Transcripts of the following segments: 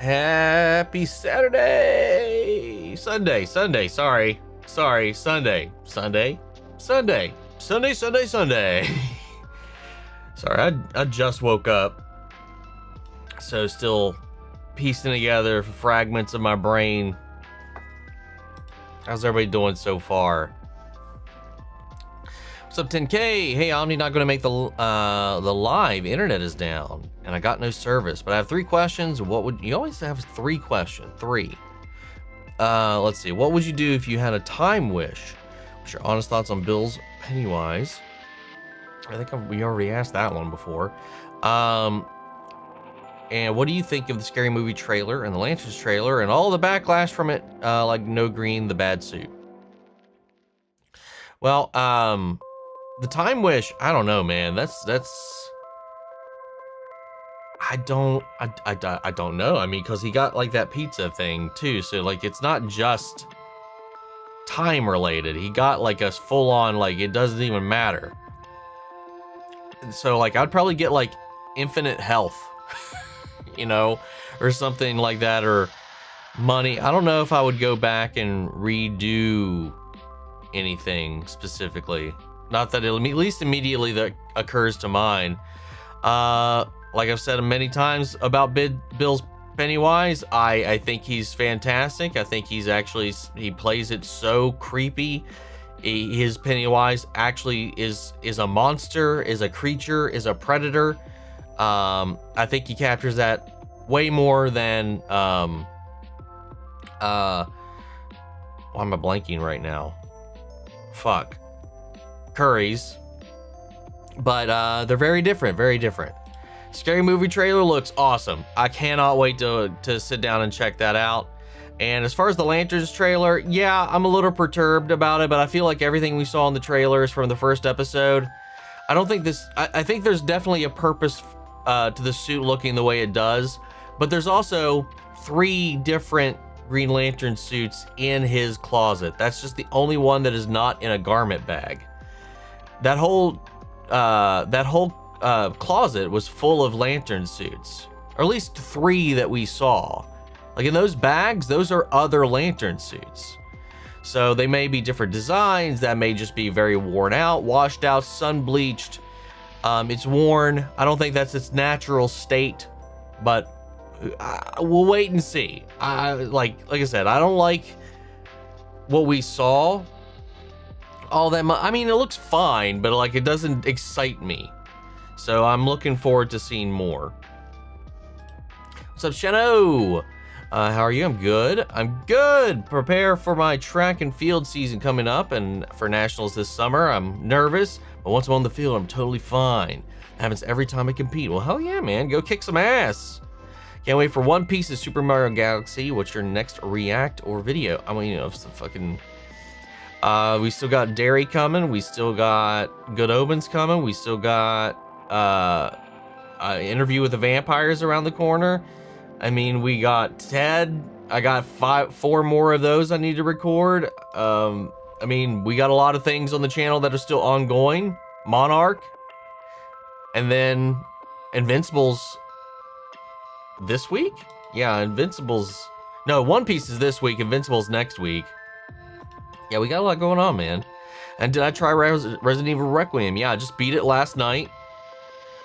Happy Saturday! Sunday, sorry. Sunday. Sorry, I just woke up. So still piecing together fragments of my brain. How's everybody doing so far? What's up, 10K? Hey, Omni, not going to make the live. Internet is down, and I got no service. But I have 3 questions. What would you always have 3 questions? 3. Let's see. What would you do if you had a time wish? What's your honest thoughts on Bill's Pennywise? I think we already asked that one before. And what do you think of the Scary Movie trailer and the Lanterns trailer and all the backlash from it? Like No Green, the bad suit. Well, the time wish, I don't know, man. I don't know. I mean, because he got like that pizza thing too, so like it's not just time related. He got like a full on, like it doesn't even matter. So like I'd probably get like infinite health, you know, or something like that, or money. I don't know if I would go back and redo anything specifically. Not that at least immediately that occurs to mind. Like I've said many times about Bill's Pennywise, I think he's fantastic. I think he plays it so creepy. His Pennywise actually is a monster, is a creature, is a predator. I think he captures that way more than why am I blanking right now? Fuck. Curry's. But they're very different. Scary Movie trailer looks awesome. I cannot wait to sit down and check that out. And as far as the Lanterns trailer, yeah, I'm a little perturbed about it, but I feel like everything we saw in the trailers from the first episode, I think there's definitely a purpose to the suit looking the way it does, but there's also 3 different Green Lantern suits in his closet. That's just the only one that is not in a garment bag. That whole closet was full of Lantern suits, or at least 3 that we saw. Like in those bags, those are other Lantern suits. So they may be different designs, that may just be very worn out, washed out, sun bleached. It's worn. I don't think that's its natural state, but we'll wait and see. Like I said, I don't like what we saw all that much. I mean, it looks fine, but like it doesn't excite me. So I'm looking forward to seeing more. What's up, Sheno? How are you? I'm good. Prepare for my track and field season coming up and for nationals this summer. I'm nervous, but once I'm on the field, I'm totally fine. It happens every time I compete. Well, hell yeah, man. Go kick some ass. Can't wait for One Piece of Super Mario Galaxy. What's your next react or video? I mean, you know, it's the fucking... we still got Derry coming. We still got Good Omens coming. We still got Interview with the Vampires around the corner. I mean, we got Ted. I got 4 more of those I need to record. I mean, we got a lot of things on the channel that are still ongoing. Monarch. And then Invincibles this week? Yeah, Invincibles. No, One Piece is this week. Invincibles next week. Yeah, we got a lot going on, man. And did I try Resident Evil Requiem? Yeah, I just beat it last night.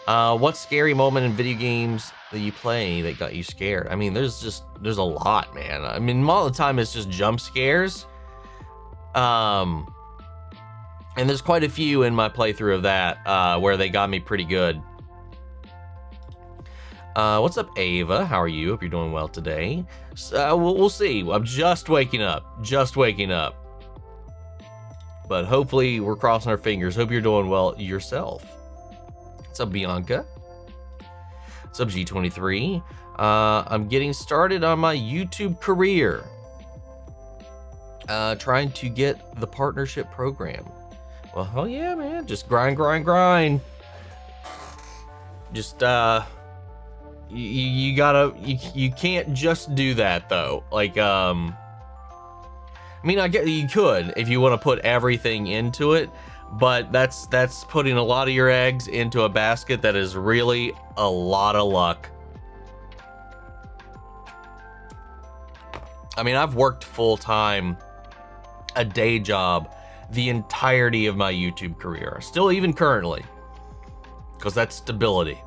What scary moment in video games that you play that got you scared? I mean, there's a lot, man. I mean, all the time it's just jump scares. And there's quite a few in my playthrough of that, where they got me pretty good. What's up, Ava? How are you? Hope you're doing well today. We'll see. I'm just waking up. But hopefully we're crossing our fingers. Hope you're doing well yourself. What's up, Bianca? What's up, G23? I'm getting started on my YouTube career. Trying to get the partnership program. Well, hell yeah, man. Just grind. Just, you can't just do that though. Like, I mean, I get you could if you want to put everything into it, but that's putting a lot of your eggs into a basket that is really a lot of luck. I mean, I've worked full-time, a day job, the entirety of my YouTube career. Still even currently. Because that's stability.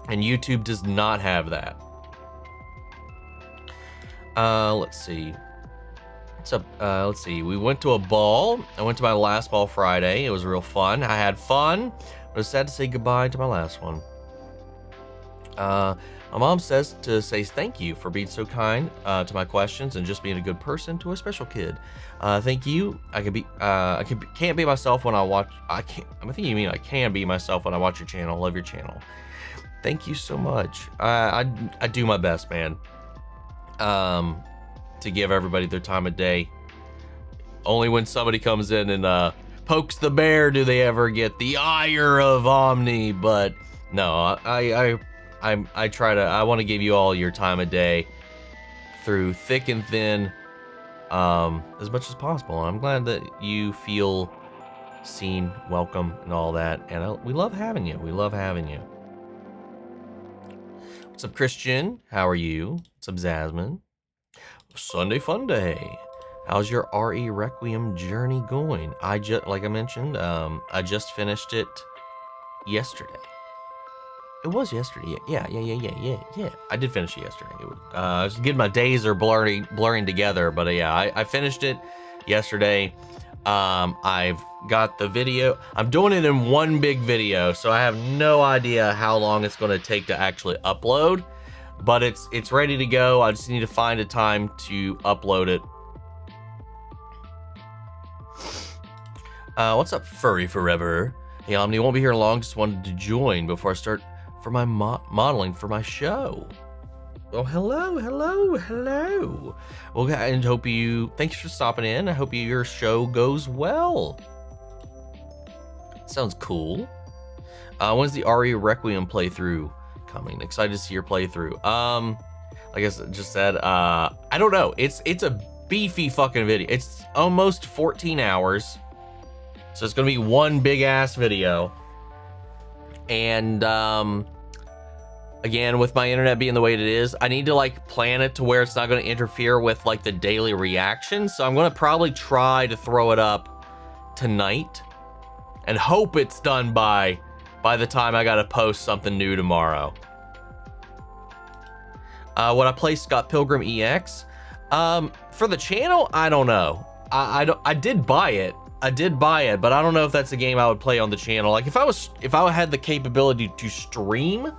And YouTube does not have that. Let's see. What's up? Let's see. We went to a ball. I went to my last ball Friday. It was real fun. I had fun. But it was sad to say goodbye to my last one. My mom says to say thank you for being so kind to my questions and just being a good person to a special kid. Thank you. Can't be myself when I watch. I think you mean I can be myself when I watch your channel. Love your channel. Thank you so much. I do my best, man. To give everybody their time of day. Only when somebody comes in and pokes the bear do they ever get the ire of Omni. But no, I try to. I want to give you all your time of day through thick and thin, as much as possible. And I'm glad that you feel seen, welcome, and all that. And we love having you. We love having you. What's up, Christian? How are you? What's up, Zasmine? Sunday fun day. How's your RE Requiem journey going? Like I mentioned, I just finished it yesterday. It was yesterday. Yeah. I did finish it yesterday. I was getting my days are blurring together, but yeah, I finished it yesterday. I've got the video. I'm doing it in one big video, so I have no idea how long it's going to take to actually upload, but it's ready to go. I just need to find a time to upload it. What's up, Furry Forever? Hey, Omni, won't be here long. Just wanted to join before I start for my modeling for my show. Oh, hello. Well, and thanks for stopping in. I hope your show goes well. Sounds cool. When's the RE Requiem playthrough coming? Excited to see your playthrough. Like I just said, I don't know. It's a beefy fucking video. It's almost 14 hours. So it's gonna be one big ass video. And again, with my internet being the way it is, I need to like plan it to where it's not going to interfere with like the daily reactions. So I'm going to probably try to throw it up tonight and hope it's done by the time I got to post something new tomorrow. Would I play Scott Pilgrim EX? For the channel, I don't know. I did buy it. But I don't know if that's a game I would play on the channel. Like if I had the capability to stream,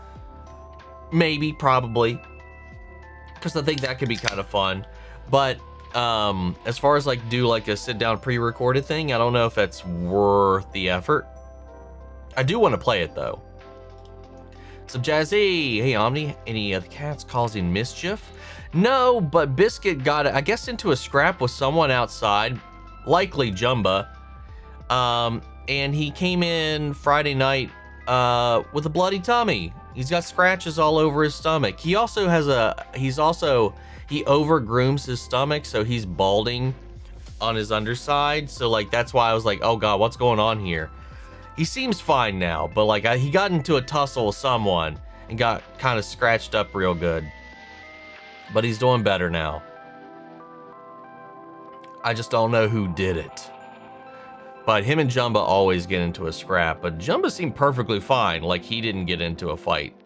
maybe, probably, because I think that could be kind of fun. But as far as like do like a sit down pre-recorded thing, I don't know if that's worth the effort. I do want to play it though. So Jazzy, hey Omni, any of the cats causing mischief? No, but Biscuit got, I guess, into a scrap with someone outside, likely Jumba. And he came in Friday night with a bloody tummy. He's got scratches all over his stomach. He also has he over-grooms his stomach, so he's balding on his underside. So like, that's why I was like, oh God, what's going on here? He seems fine now, but like he got into a tussle with someone and got kind of scratched up real good. But he's doing better now. I just don't know who did it. But him and Jumba always get into a scrap. But Jumba seemed perfectly fine, like he didn't get into a fight.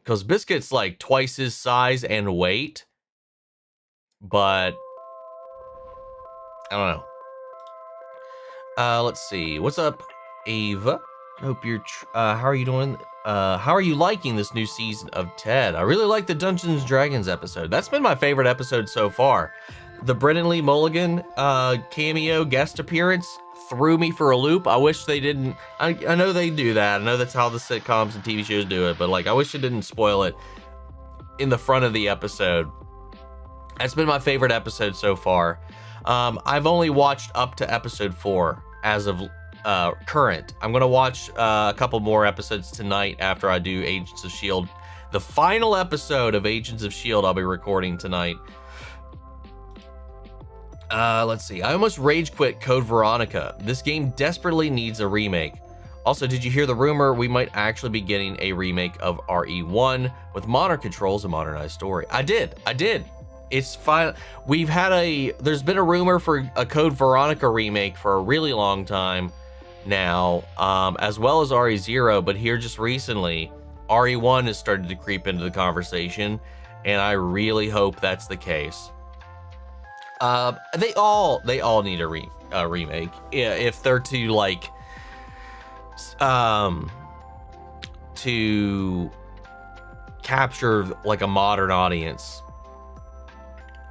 Because Biscuit's like twice his size and weight. But I don't know. Let's see. What's up, Ava? I hope you're how are you doing? How are you liking this new season of Ted? I really like the Dungeons & Dragons episode. That's been my favorite episode so far. The Brennan Lee Mulligan cameo guest appearance threw me for a loop. I wish they didn't. I know they do that. I know that's how the sitcoms and TV shows do it, but like I wish it didn't spoil it in the front of the episode. That's been my favorite episode so far. I've only watched up to episode 4 as of current. I'm gonna watch a couple more episodes tonight after I do Agents of S.H.I.E.L.D. The final episode of Agents of S.H.I.E.L.D. I'll be recording tonight. Let's see. I almost rage quit Code Veronica. This game desperately needs a remake. Also, did you hear the rumor we might actually be getting a remake of RE1 with modern controls and modernized story? I did. It's fine. There's been a rumor for a Code Veronica remake for a really long time now, as well as RE0, but here just recently, RE1 has started to creep into the conversation, and I really hope that's the case. They all need a remake if they're to like to capture like a modern audience.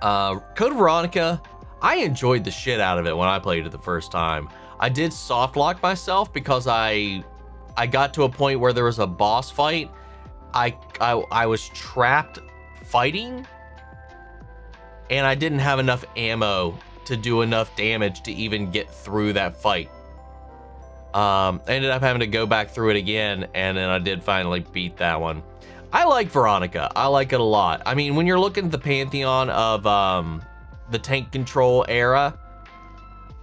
Code Veronica, I enjoyed the shit out of it when I played it the first time. I did soft lock myself because I got to a point where there was a boss fight. I was trapped fighting, and I didn't have enough ammo to do enough damage to even get through that fight. I ended up having to go back through it again, and then I did finally beat that one. I like Veronica. I like it a lot. I mean, when you're looking at the pantheon of the tank control era,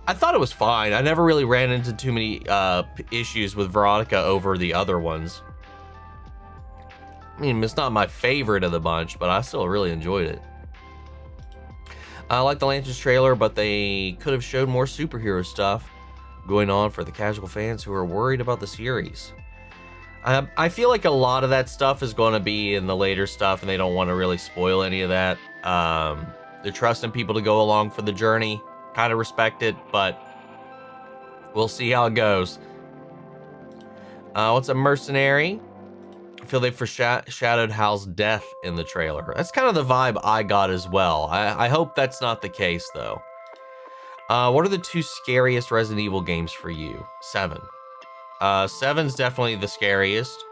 I thought it was fine. I never really ran into too many issues with Veronica over the other ones. I mean, it's not my favorite of the bunch, but I still really enjoyed it. I like the Lanterns trailer, but they could have showed more superhero stuff going on for the casual fans who are worried about the series. I feel like a lot of that stuff is going to be in the later stuff, and they don't want to really spoil any of that. They're trusting people to go along for the journey. Kind of respect it, but we'll see how it goes. What's a mercenary? I feel they foreshadowed Hal's death in the trailer. That's kind of the vibe I got as well. I hope that's not the case, though. What are the 2 scariest Resident Evil games for you? 7. 7's definitely the scariest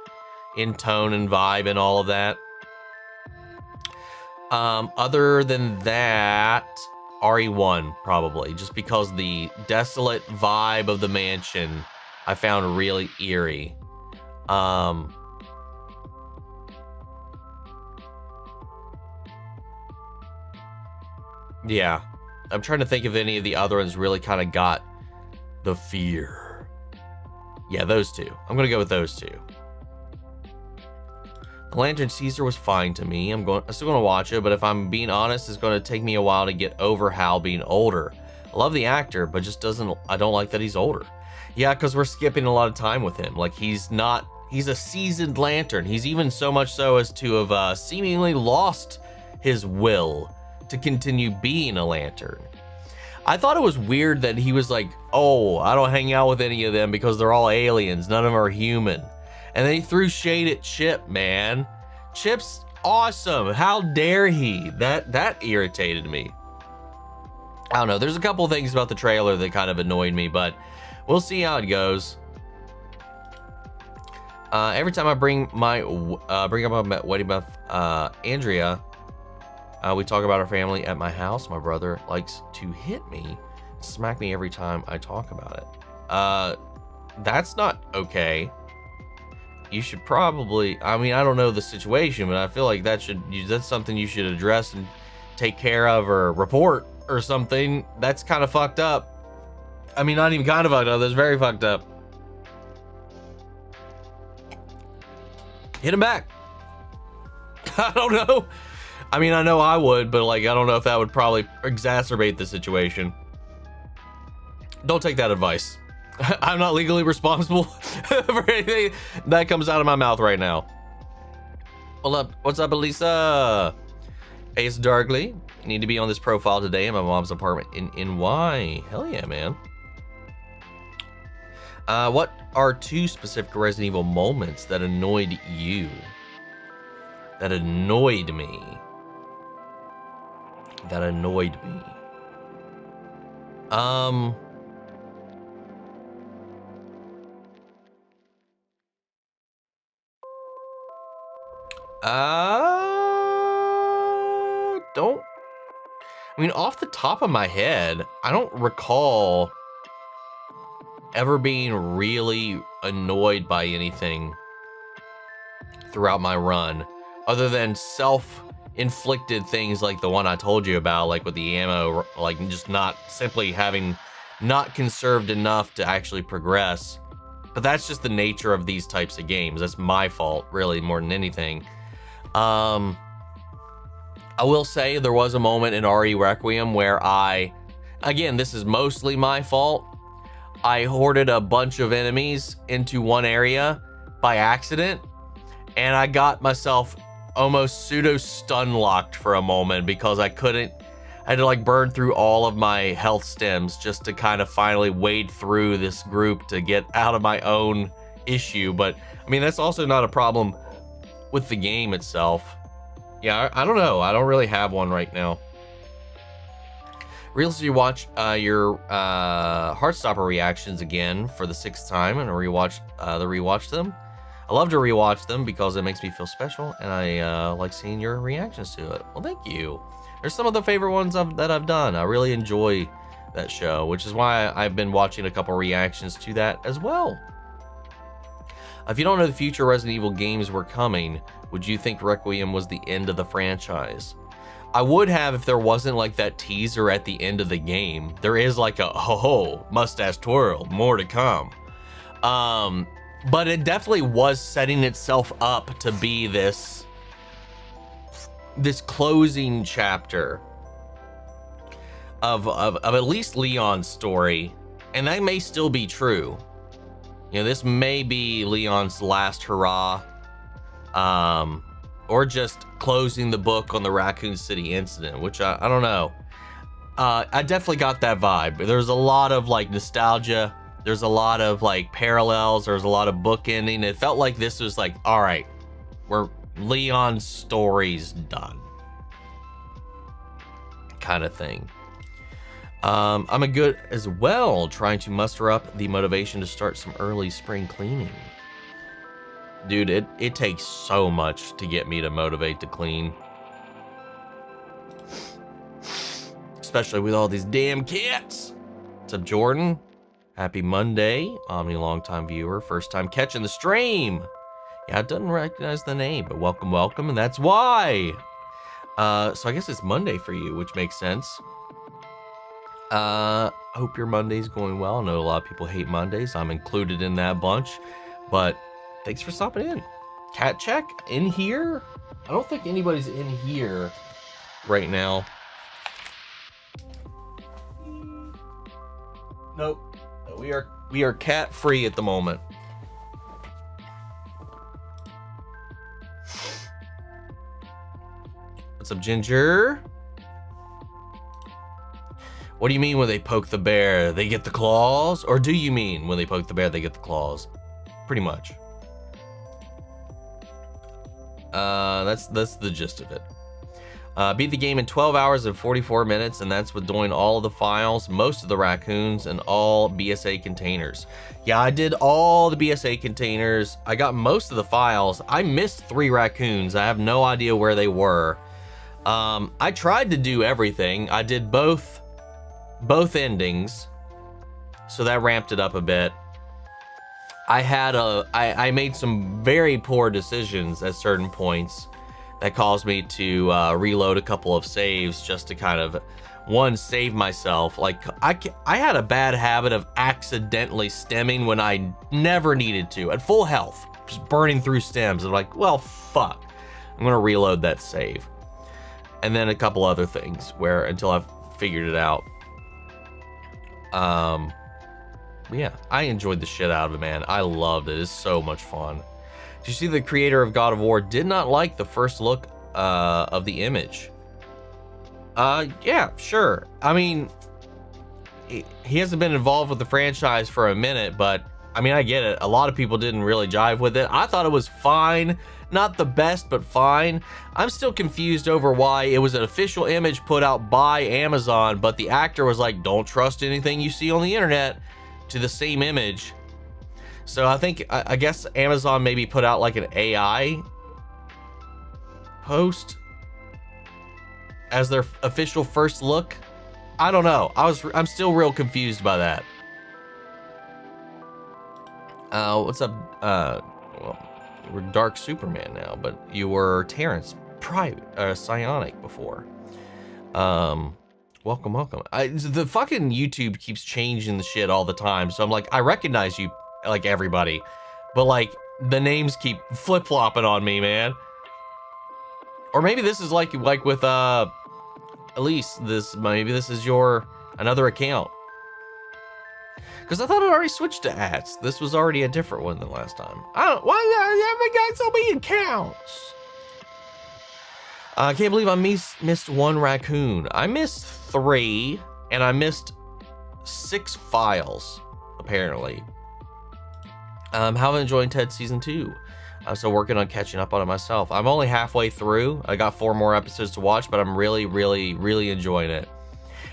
in tone and vibe and all of that. Other than that, RE1 probably, just because the desolate vibe of the mansion I found really eerie. Yeah, I'm trying to think if any of the other ones really kind of got the fear. Yeah, those 2. I'm gonna go with those 2. The Lantern Caesar was fine to me. I'm still gonna watch it, but if I'm being honest, it's gonna take me a while to get over Hal being older. I love the actor, but I don't like that he's older. Yeah, because we're skipping a lot of time with him. Like, he's a seasoned Lantern. He's even so much so as to have seemingly lost his will to continue being a Lantern. I thought it was weird that he was like, oh, I don't hang out with any of them because they're all aliens. None of them are human. And they threw shade at Chip, man. Chip's awesome. How dare he? That irritated me. I don't know. There's a couple things about the trailer that kind of annoyed me, but we'll see how it goes. Every time I bring up my wedding with Andrea, we talk about our family at my house. My brother likes to hit me, smack me every time I talk about it. That's not okay. You should probably, I mean, I don't know the situation, but I feel like that's something you should address and take care of or report or something. That's kind of fucked up. I mean, not even kind of fucked up. That's very fucked up. Hit him back. I don't know. I mean, I know I would, but like, I don't know if that would probably exacerbate the situation. Don't take that advice. I'm not legally responsible for anything that comes out of my mouth right now. What's up, Elisa? Ace Darkly. Need to be on this profile today in my mom's apartment in NY. Hell yeah, man. What are 2 specific Resident Evil moments that annoyed you? That annoyed me. That annoyed me. I mean, off the top of my head, I don't recall ever being really annoyed by anything throughout my run, other than self-inflicted things like the one I told you about, like with the ammo, like just not conserved enough to actually progress. But that's just the nature of these types of games. That's my fault, really, more than anything. I will say there was a moment in RE Requiem where again, this is mostly my fault. I hoarded a bunch of enemies into one area by accident, and I got myself almost pseudo stun locked for a moment because I had to like burn through all of my health stems just to kind of finally wade through this group to get out of my own issue. But I mean, that's also not a problem with the game itself. Yeah, I don't know. I don't really have one right now. Recently watch your Heartstopper reactions again for the 6th time, and rewatch them. I love to rewatch them because it makes me feel special, and I like seeing your reactions to it. Well, thank you. There's some of the favorite ones that I've done. I really enjoy that show, which is why I've been watching a couple reactions to that as well. If you don't know the future Resident Evil games were coming, would you think Requiem was the end of the franchise? I would have if there wasn't like that teaser at the end of the game. There is like a ho-ho, mustache twirl, more to come. But it definitely was setting itself up to be this closing chapter of at least Leon's story, and that may still be true. You know, this may be Leon's last hurrah, or just closing the book on the Raccoon City incident, which I don't know. I definitely got that vibe. There's a lot of like nostalgia. There's a lot of like parallels. There's a lot of bookending. It felt like this was like, all right, Leon's story's done, kind of thing. I'm a good as well, trying to muster up the motivation to start some early spring cleaning. Dude, it takes so much to get me to motivate to clean. Especially with all these damn cats. What's up, Jordan? Happy Monday. Omni, longtime viewer, first time catching the stream. Yeah, it doesn't recognize the name, but welcome, and that's why. So I guess it's Monday for you, which makes sense. I hope your Monday's going well. I know a lot of people hate Mondays. I'm included in that bunch, but thanks for stopping in. Cat check in here? I don't think anybody's in here right now. Nope. We are cat free at the moment. What's up, Ginger? What do you mean when they poke the bear, they get the claws? Or do you mean when they poke the bear, they get the claws? Pretty much. That's the gist of it. Beat the game in 12 hours and 44 minutes, and that's with doing all of the files, most of the raccoons, and all BSA containers. Yeah, I did all the BSA containers. I got most of the files. I missed 3 raccoons. I have no idea where they were. I tried to do everything. I did both endings, so that ramped it up a bit. I made some very poor decisions at certain points that caused me to reload a couple of saves just to kind of save myself. Like I had a bad habit of accidentally stemming when I never needed to at full health, just burning through stems. I'm like, well, fuck, I'm gonna reload that save. And then a couple other things where until I've figured it out. Yeah, I enjoyed the shit out of it, man. I loved it. It's so much fun. Did you see the creator of God of War did not like the first look of the image? Yeah, sure. I mean, he hasn't been involved with the franchise for a minute, but I mean, I get it. A lot of people didn't really jive with it. I thought it was fine. Not the best, but fine. I'm still confused over why it was an official image put out by Amazon, but the actor was like, don't trust anything you see on the internet, to the same image. So I guess Amazon maybe put out like an AI post as their official first look. I don't know. I'm still real confused by that. What's up? Well, we're Dark Superman now, but you were Terrence Psionic before. Welcome. The fucking YouTube keeps changing the shit all the time, so I'm like, I recognize you, like everybody, but like the names keep flip-flopping on me, man. Or maybe this is like with Elise, maybe this is your another account. Because I thought it already switched to ads. This was already a different one than last time. Why have I got so many accounts? I can't believe I missed one raccoon. I missed 3, and I missed 6 files, apparently. How am I enjoying Ted Season 2? I'm still working on catching up on it myself. I'm only halfway through. I got 4 more episodes to watch, but I'm really, really, really enjoying it.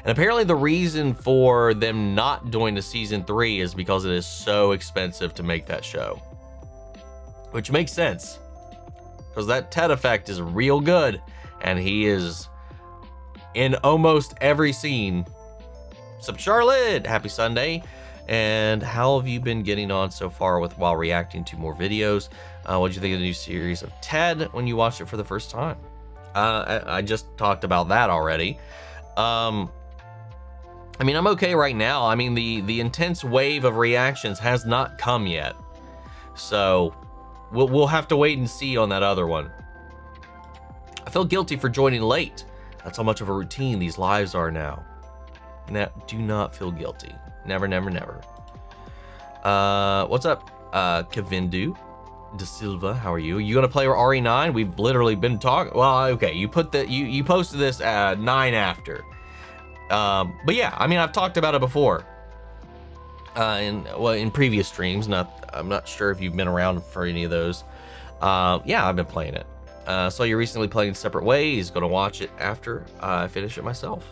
And apparently the reason for them not doing the Season 3 is because it is so expensive to make that show. Which makes sense. Because that Ted effect is real good. And he is in almost every scene. What's up, Charlotte? Happy Sunday. And how have you been getting on so far while reacting to more videos? What did you think of the new series of Ted when you watched it for the first time? I just talked about that already. I mean, I'm okay right now. I mean, the intense wave of reactions has not come yet. So we'll have to wait and see on that other one. I feel guilty for joining late. That's how much of a routine these lives are now. Now, do not feel guilty. Never, never, never. What's up, Kavindu De Silva? How are you? You gonna play RE9? We've literally been talking. Well, okay, you posted this at 9 after. But yeah, I mean, I've talked about it before. In previous streams. I'm not sure if you've been around for any of those. Yeah, I've been playing it. So you're recently playing Separate Ways. Gonna watch it after I finish it myself.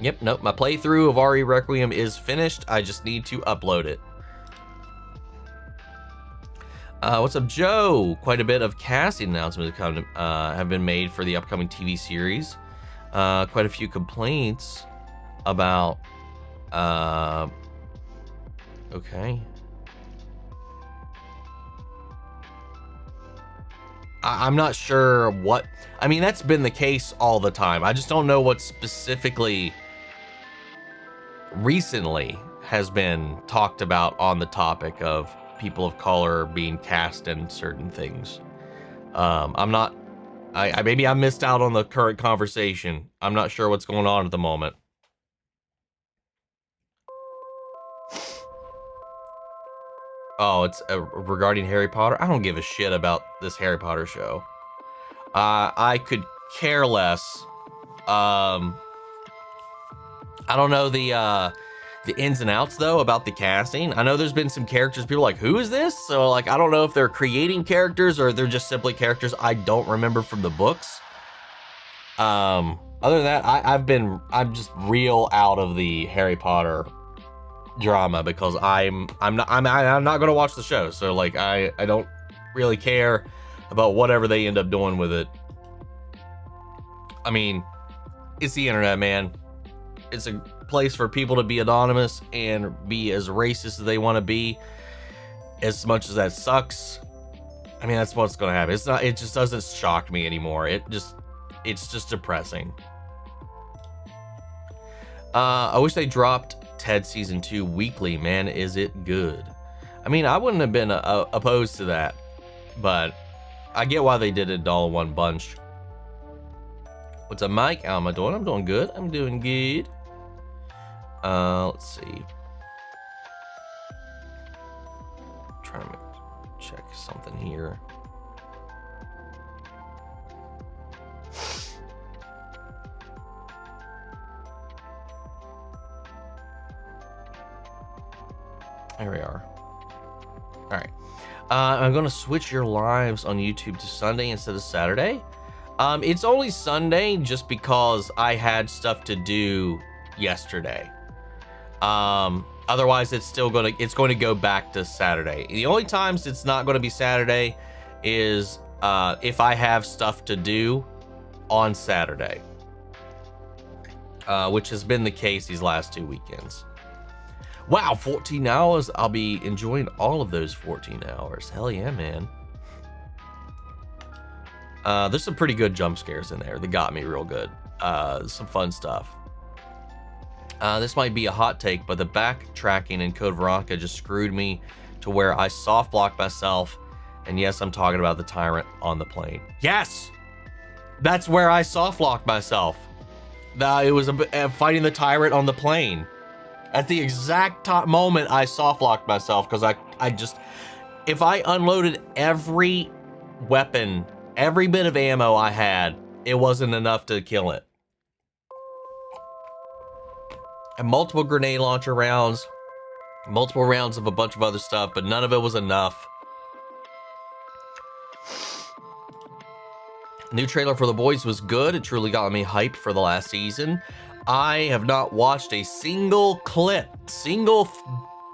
Yep, nope, my playthrough of RE Requiem is finished. I just need to upload it. What's up, Joe? Quite a bit of casting announcements have been made for the upcoming TV series. Quite a few complaints about... okay. I'm not sure what... I mean, that's been the case all the time. I just don't know what specifically recently has been talked about on the topic of people of color being cast in certain things. I'm not... maybe I missed out on the current conversation. I'm not sure what's going on at the moment. Oh, it's regarding Harry Potter. I don't give a shit about this Harry Potter show. I could care less. I don't know the ins and outs though about the casting. I know there's been some characters people are like, who is this? So like, I don't know if they're creating characters or they're just simply characters I don't remember from the books. Other than that, I'm just real out of the Harry Potter drama because I'm not gonna watch the show. So like, I don't really care about whatever they end up doing with it. I mean, it's the internet, man. It's a place for people to be anonymous and be as racist as they want to be. As much as that sucks, I mean, that's what's gonna happen. It just doesn't shock me anymore. It's just depressing. I wish they dropped Ted Season 2 weekly, man. Is it good? I mean, I wouldn't have been opposed to that, but I get why they did it all in one bunch. What's up, Mike? How am I doing? I'm doing good. I'm doing good. Let's see. Trying to check something here. There we are. All right. I'm going to switch your lives on YouTube to Sunday instead of Saturday. It's only Sunday just because I had stuff to do yesterday. Otherwise, it's going to go back to Saturday. The only times it's not going to be Saturday is if I have stuff to do on Saturday, which has been the case these last 2 weekends. Wow, 14 hours. I'll be enjoying all of those 14 hours. Hell yeah, man. There's some pretty good jump scares in there that got me real good. Some fun stuff. This might be a hot take, but the backtracking in Code Veronica just screwed me to where I soft blocked myself. And yes, I'm talking about the tyrant on the plane. Yes! That's where I soft locked myself. It was fighting the tyrant on the plane. At the exact moment I soft locked myself, because I just, if I unloaded every weapon, every bit of ammo I had, it wasn't enough to kill it. And multiple grenade launcher rounds, multiple rounds of a bunch of other stuff, but none of it was enough. New trailer for The Boys was good. It truly got me hyped for the last season. I have not watched a single clip,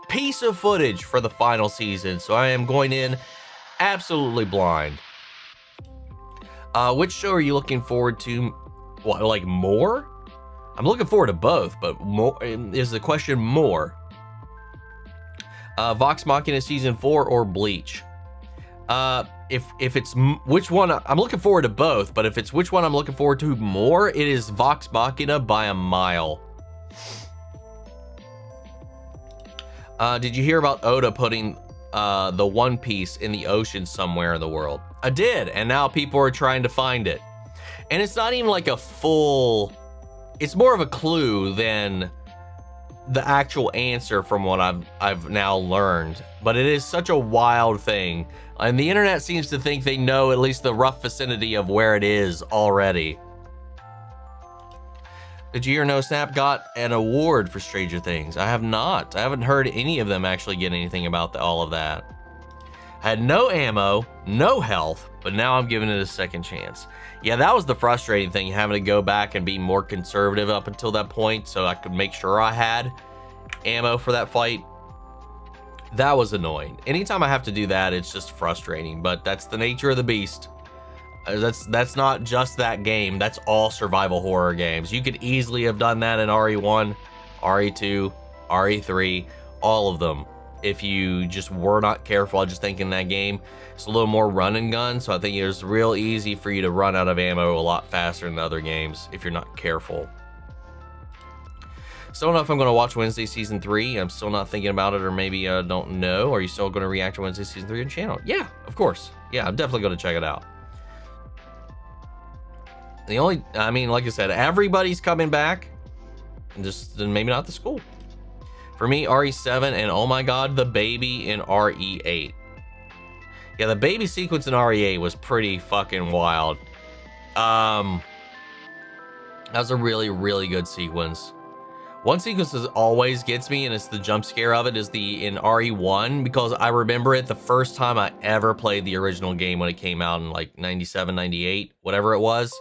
piece of footage for the final season, so I am going in absolutely blind. Which show are you looking forward to? What, like more? I'm looking forward to both, but more is the question. More. Vox Machina season 4 or Bleach? If it's which one, I'm looking forward to both, but if it's which one I'm looking forward to more, it is Vox Machina by a mile. Did you hear about Oda putting the One Piece in the ocean somewhere in the world? I did, and now people are trying to find it. And it's not even like a full, it's more of a clue than the actual answer from what I've now learned. But it is such a wild thing. And the internet seems to think they know at least the rough vicinity of where it is already. Did you hear No Snap got an award for Stranger Things? I have not. I haven't heard any of them actually get anything about all of that. I had no ammo, no health, but now I'm giving it a second chance. Yeah, that was the frustrating thing, having to go back and be more conservative up until that point so I could make sure I had ammo for that fight. That was annoying. Anytime I have to do that, it's just frustrating, but that's the nature of the beast. That's not just that game. That's all survival horror games. You could easily have done that in RE1, RE2, RE3, all of them. If you just were not careful, I just think in that game, it's a little more run and gun. So I think it's real easy for you to run out of ammo a lot faster than other games if you're not careful. Still don't know if I'm going to watch Wednesday Season 3. I'm still not thinking about it, or maybe I don't know. Are you still going to react to Wednesday Season 3 on the channel? Yeah, of course. Yeah, I'm definitely going to check it out. The only, I mean, like I said, everybody's coming back. And just maybe not the school. For me, RE7 and oh my god, the baby in RE8. Yeah, the baby sequence in RE8 was pretty fucking wild. That was a really, really good sequence. One sequence that always gets me, and it's the jump scare of it, is in RE1, because I remember it the first time I ever played the original game when it came out in like 97, 98, whatever it was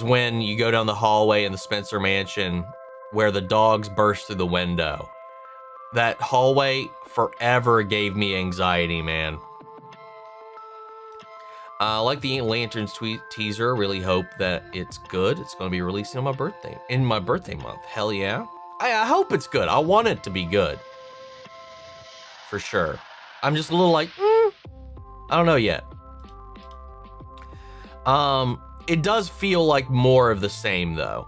when you go down the hallway in the Spencer Mansion where the dogs burst through the window. That hallway forever gave me anxiety, man. Like the Lanterns teaser, really hope that it's good. It's going to be releasing on my birthday, in my birthday month. Hell yeah. I hope it's good. I want it to be good. For sure. I'm just a little like, I don't know yet. It does feel like more of the same though.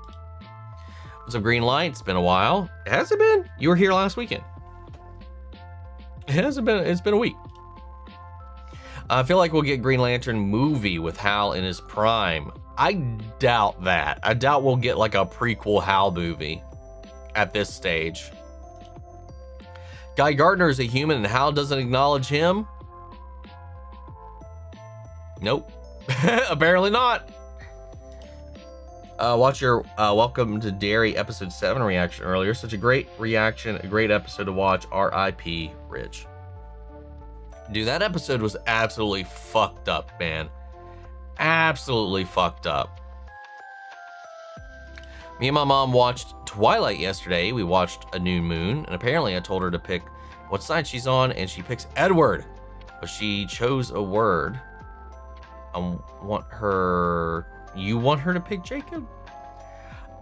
What's up, Green Light? It's been a while. Has it been? You were here last weekend. It hasn't been, it's been a week. I feel like we'll get Green Lantern movie with Hal in his prime. I doubt that. I doubt we'll get like a prequel Hal movie at this stage. Guy Gardner is a human and Hal doesn't acknowledge him? Nope. Apparently not. Watch your Welcome to Derry episode 7 reaction earlier. Such a great reaction, a great episode to watch. R.I.P. Rich. Dude, that episode was absolutely fucked up, man. Absolutely fucked up. Me and my mom watched Twilight yesterday. We watched A New Moon, and apparently I told her to pick what side she's on, and she picks Edward. But she chose a word. You want her to pick Jacob?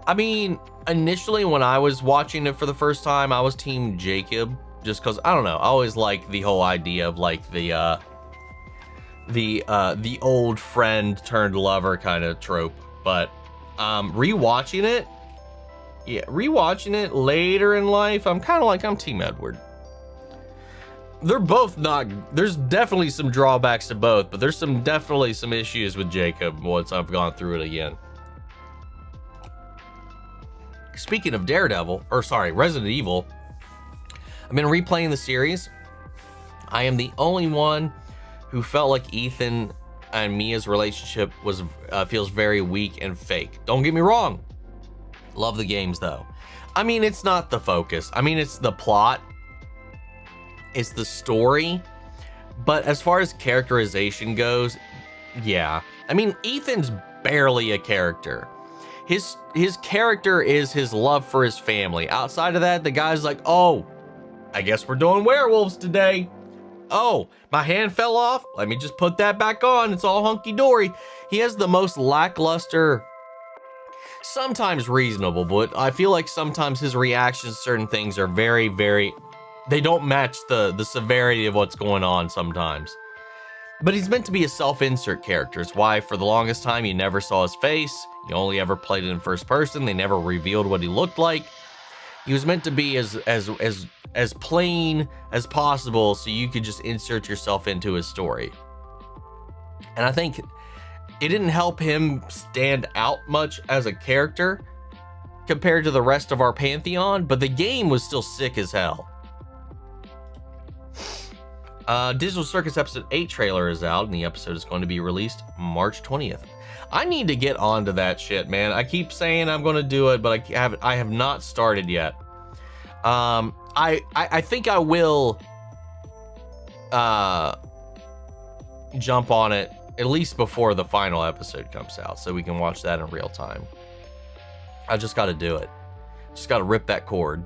I mean, initially when I was watching it for the first time, I was team Jacob. Just because, I don't know, I always like the whole idea of like the old friend turned lover kind of trope. But rewatching it later in life, I'm kind of like, I'm team Edward. they're both not, there's definitely some drawbacks to both, but there's definitely some issues with Jacob once I've gone through it again. Speaking of Resident Evil, I've been replaying the series. I am the only one who felt like Ethan and Mia's relationship feels very weak and fake. Don't get me wrong. Love the games though. I mean, it's not the focus. I mean, it's the plot. It's the story. But as far as characterization goes, yeah. I mean, Ethan's barely a character. His character is his love for his family. Outside of that, the guy's like, oh, I guess we're doing werewolves today. Oh, my hand fell off. Let me just put that back on. It's all hunky-dory. He has the most lackluster, sometimes reasonable, but I feel like sometimes his reactions to certain things are very, very, they don't match the severity of what's going on sometimes. But he's meant to be a self-insert character. It's why for the longest time you never saw his face. You only ever played it in first person. They never revealed what he looked like. He was meant to be as plain as possible so you could just insert yourself into his story. And I think it didn't help him stand out much as a character compared to the rest of our pantheon, but the game was still sick as hell. Digital Circus episode 8 trailer is out, and the episode is going to be released March 20th. I need to get onto that shit, man. I keep saying I'm going to do it, but I have not started yet. I think I will jump on it at least before the final episode comes out, so we can watch that in real time. I just got to do it. Just got to rip that cord.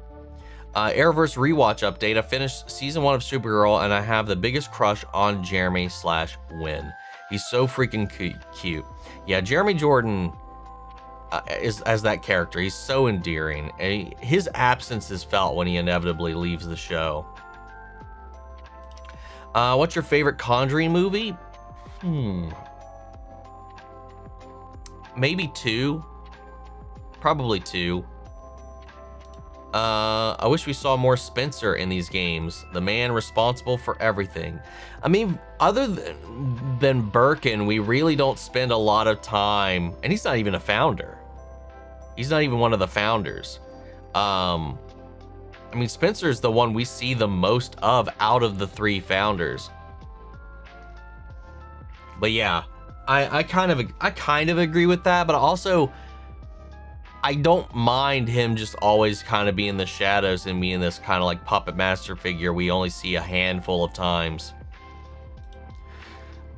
Arrowverse rewatch update. I finished season 1 of Supergirl, and I have the biggest crush on Jeremy/Wynn. He's so freaking cute. Yeah, Jeremy Jordan is as that character. He's so endearing. His absence is felt when he inevitably leaves the show. What's your favorite Conjuring movie? Maybe 2. Probably 2. I wish we saw more Spencer in these games. The man responsible for everything. I mean, other than Birkin, we really don't spend a lot of time, and he's not even a founder. He's not even one of the founders. I mean, Spencer's the one we see the most of out of the 3 founders. But yeah, I kind of agree with that, but also I don't mind him just always kind of being in the shadows and being this kind of like puppet master figure we only see a handful of times.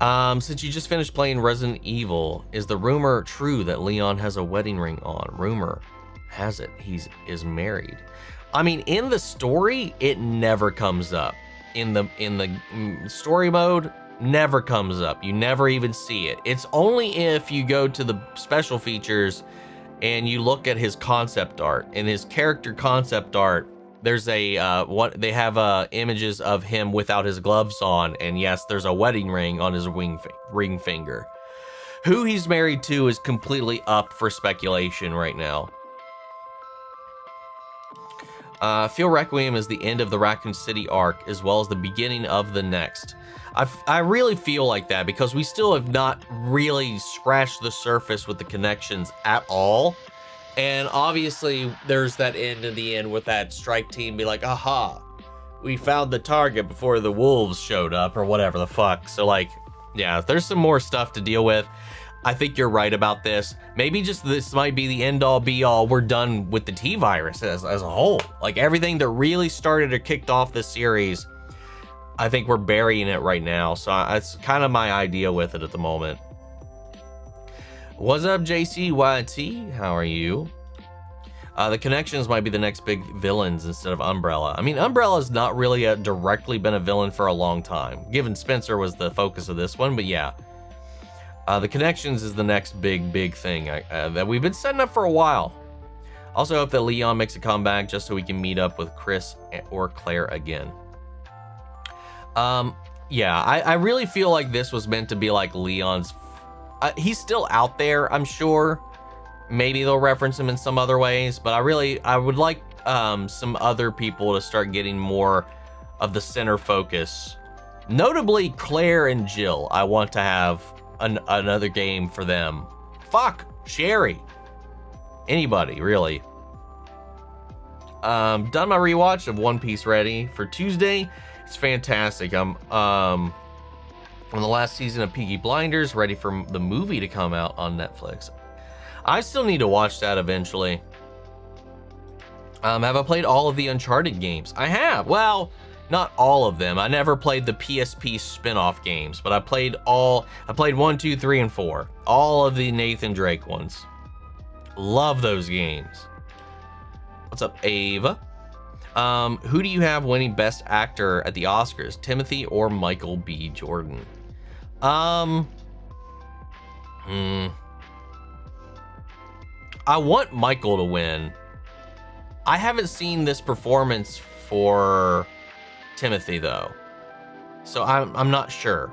Since you just finished playing Resident Evil, is the rumor true that Leon has a wedding ring on? Rumor has it is married. I mean, in the story, it never comes up. In the story mode, never comes up. You never even see it. It's only if you go to the special features and you look at his concept art. In his character concept art, there's they have images of him without his gloves on, and yes, there's a wedding ring on his ring finger. Who he's married to is completely up for speculation right now. Feel Requiem is the end of the Raccoon City arc, as well as the beginning of the next. I really feel like that, because we still have not really scratched the surface with the connections at all. And obviously, there's that end in the end with that strike team be like, aha, we found the target before the wolves showed up, or whatever the fuck. So like, yeah, there's some more stuff to deal with. I think you're right about this. Maybe just this might be the end all be all. We're done with the T-virus as a whole. Like everything that really started or kicked off this series, I think we're burying it right now. So that's kind of my idea with it at the moment. What's up, JCYT? How are you? The Connections might be the next big villains instead of Umbrella. I mean, Umbrella's not really directly been a villain for a long time, given Spencer was the focus of this one, but yeah. The Connections is the next big thing that we've been setting up for a while. Also hope that Leon makes a comeback just so we can meet up with Chris or Claire again. Yeah, I really feel like this was meant to be like Leon's. He's still out there, I'm sure. Maybe they'll reference him in some other ways, but I would like some other people to start getting more of the center focus. Notably, Claire and Jill. I want to have another game for them. Fuck, Sherry. Anybody, really. Done my rewatch of One Piece ready for Tuesday. It's fantastic. I'm on the last season of Peaky Blinders, ready for the movie to come out on Netflix. I still need to watch that eventually. Have I played all of the Uncharted games? I have. Well, not all of them. I never played the PSP spin-off games, but I played 1, 2, 3, and 4. All of the Nathan Drake ones. Love those games. What's up, Ava? Who do you have winning Best Actor at the Oscars? Timothy or Michael B. Jordan? I want Michael to win. I haven't seen this performance for Timothy though, so I'm not sure.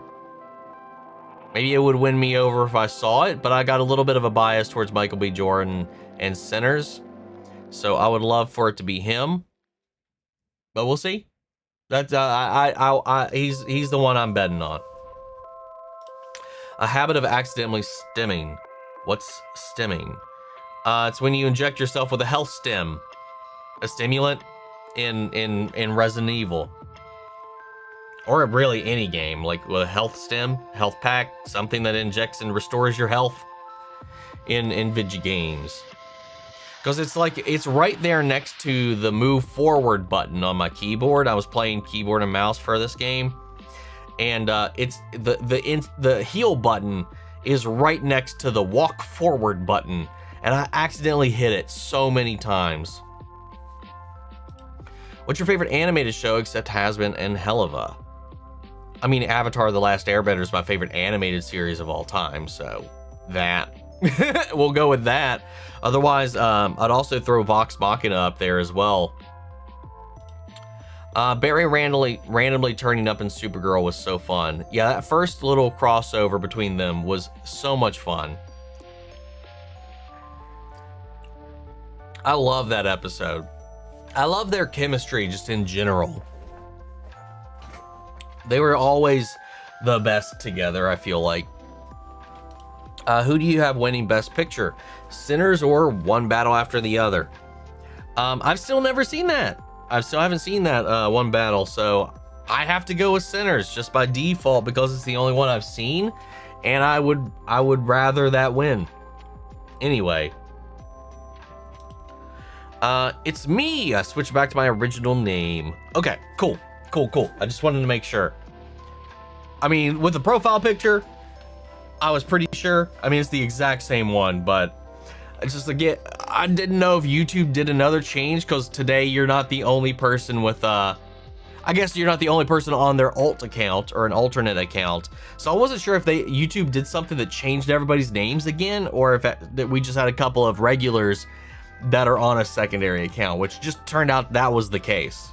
Maybe it would win me over if I saw it, but I got a little bit of a bias towards Michael B. Jordan and Sinners, so I would love for it to be him. But we'll see. That's he's the one I'm betting on. A habit of accidentally stimming. What's stimming? It's when you inject yourself with a health stim, a stimulant in Resident Evil, or really any game, like with a health stim, health pack, something that injects and restores your health in video games. Because it's like, it's right there next to the move forward button on my keyboard. I was playing keyboard and mouse for this game, and it's the heal button is right next to the walk forward button, and I accidentally hit it so many times. What's your favorite animated show except Has-Been and Helluva? I mean, Avatar: The Last Airbender is my favorite animated series of all time, so that. We'll go with that. Otherwise, I'd also throw Vox Machina up there as well. Barry randomly turning up in Supergirl was so fun. Yeah, that first little crossover between them was so much fun. I love that episode. I love their chemistry just in general. They were always the best together, I feel like. Who do you have winning Best Picture? Sinners or One Battle After the Other? I've still never seen that. I still haven't seen that One Battle, so I have to go with Sinners just by default because it's the only one I've seen, and I would rather that win. Anyway, it's me. I switched back to my original name. Okay, cool. I just wanted to make sure. I mean, with the profile picture, I was pretty sure. I mean, it's the exact same one, but it's just again, I didn't know if YouTube did another change, because today you're not the only person with I guess you're not the only person on their alt account or an alternate account. So I wasn't sure if YouTube did something that changed everybody's names again, or if that we just had a couple of regulars that are on a secondary account, which just turned out that was the case.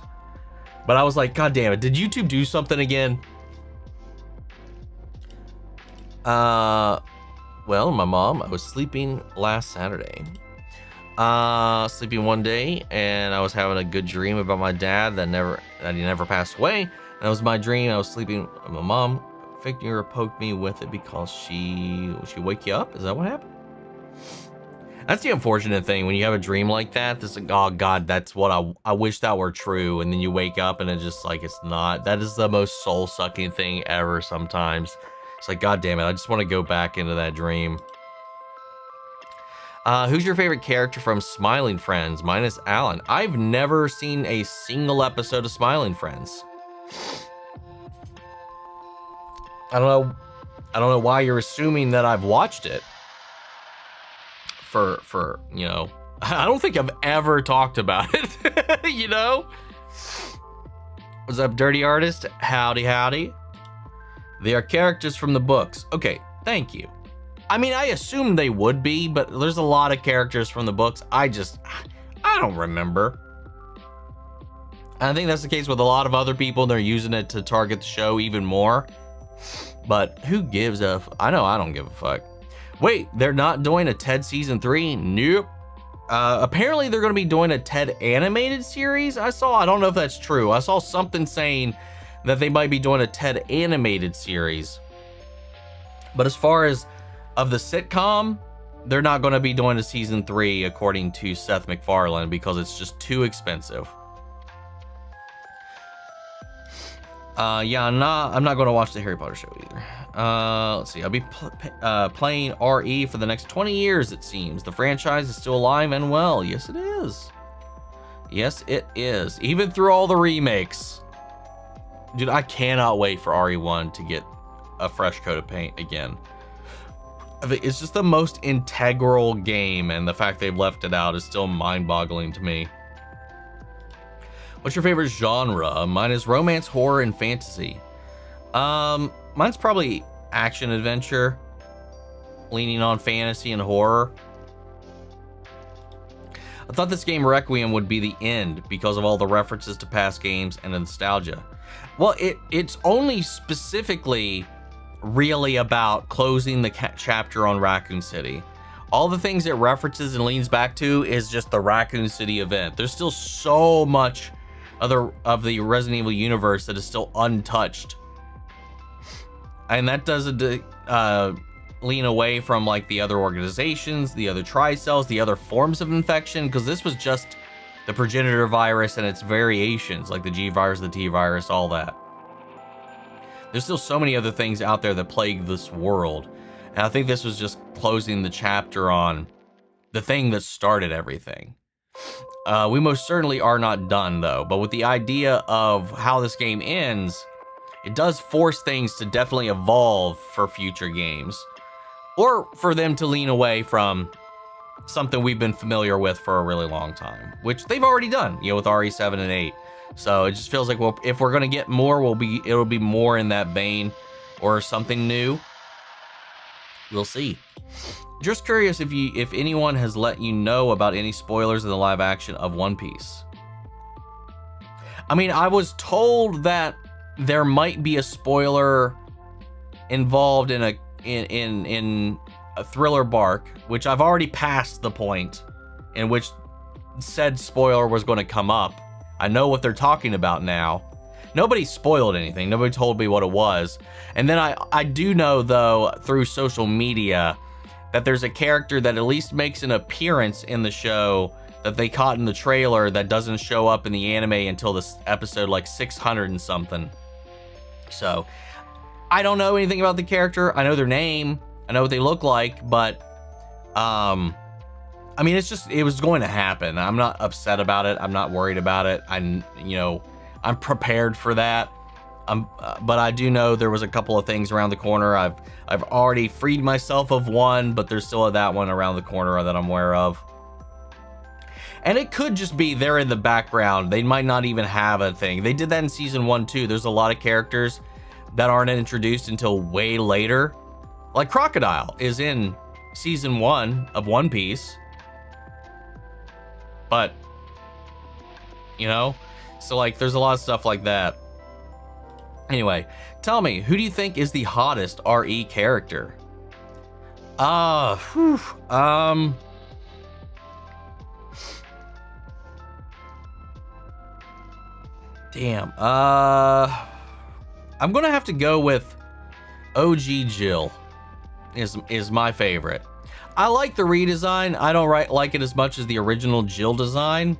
But I was like, God damn it, did YouTube do something again? Well, my mom, I was sleeping last Saturday. Sleeping one day, and I was having a good dream about my dad that he never passed away. And that was my dream. I was sleeping. My mom finger poked me with it because she wake you up. Is that what happened? That's the unfortunate thing when you have a dream like that. This, oh God, that's what I wish that were true. And then you wake up and it's just like, it's not. That is the most soul sucking thing ever. Sometimes. It's like, God damn it, I just want to go back into that dream. Who's your favorite character from Smiling Friends? Mine is Alan. I've never seen a single episode of Smiling Friends. I don't know why you're assuming that I've watched it. For you know, I don't think I've ever talked about it. You know? What's up, Dirty Artist? Howdy. They are characters from the books. Okay, thank you. I mean, I assume they would be, but there's a lot of characters from the books. I don't remember. I think that's the case with a lot of other people. They're using it to target the show even more. But who gives a I know I don't give a fuck. Wait, they're not doing a Ted season 3? Nope. Apparently they're going to be doing a Ted animated series. I don't know if that's true. I saw something saying that they might be doing a Ted animated series. But as far as of the sitcom, they're not going to be doing a season 3 according to Seth MacFarlane because it's just too expensive. Yeah, I'm not going to watch the Harry Potter show either. Let's see. I'll be playing RE for the next 20 years, it seems. The franchise is still alive and well. Yes, it is. Yes, it is. Even through all the remakes. Dude, I cannot wait for RE1 to get a fresh coat of paint again. It's just the most integral game, and the fact they've left it out is still mind-boggling to me. What's your favorite genre? Mine is romance, horror, and fantasy. Mine's probably action adventure, leaning on fantasy and horror. I thought this game Requiem would be the end because of all the references to past games and the nostalgia. Well, it's only specifically really about closing the chapter on Raccoon City. All the things it references and leans back to is just the Raccoon City event. There's still so much of the Resident Evil universe that is still untouched. And that doesn't lean away from like the other organizations, the other tri-cells, the other forms of infection, because this was just the progenitor virus and its variations, like the G virus, the T virus, all that. There's still so many other things out there that plague this world. And I think this was just closing the chapter on the thing that started everything. We most certainly are not done though, but with the idea of how this game ends, it does force things to definitely evolve for future games, or for them to lean away from something we've been familiar with for a really long time, which they've already done, you know, with RE7 and 8. So it just feels like, well, if we're gonna get more, it'll be more in that vein or something new. We'll see. Just curious if anyone has let you know about any spoilers in the live action of One Piece. I mean, I was told that there might be a spoiler involved in a Thriller bark, which I've already passed the point in which said spoiler was going to come up. I know what they're talking about now. Nobody spoiled anything. Nobody told me what it was. And then I do know, though, through social media, that there's a character that at least makes an appearance in the show that they caught in the trailer that doesn't show up in the anime until this episode like 600 and something. So I don't know anything about the character. I know their name. I know what they look like, but I mean, it was going to happen. I'm not upset about it. I'm not worried about it. I'm prepared for that. But I do know there was a couple of things around the corner. I've already freed myself of one, but there's still that one around the corner that I'm aware of. And it could just be they're in the background. They might not even have a thing. They did that in season 1 too. There's a lot of characters that aren't introduced until way later. Like Crocodile is in season 1 of One Piece. But, you know, so like there's a lot of stuff like that. Anyway, tell me, who do you think is the hottest RE character? Damn. I'm gonna have to go with OG Jill. Is my favorite. I like the redesign. I don't like it as much as the original Jill design,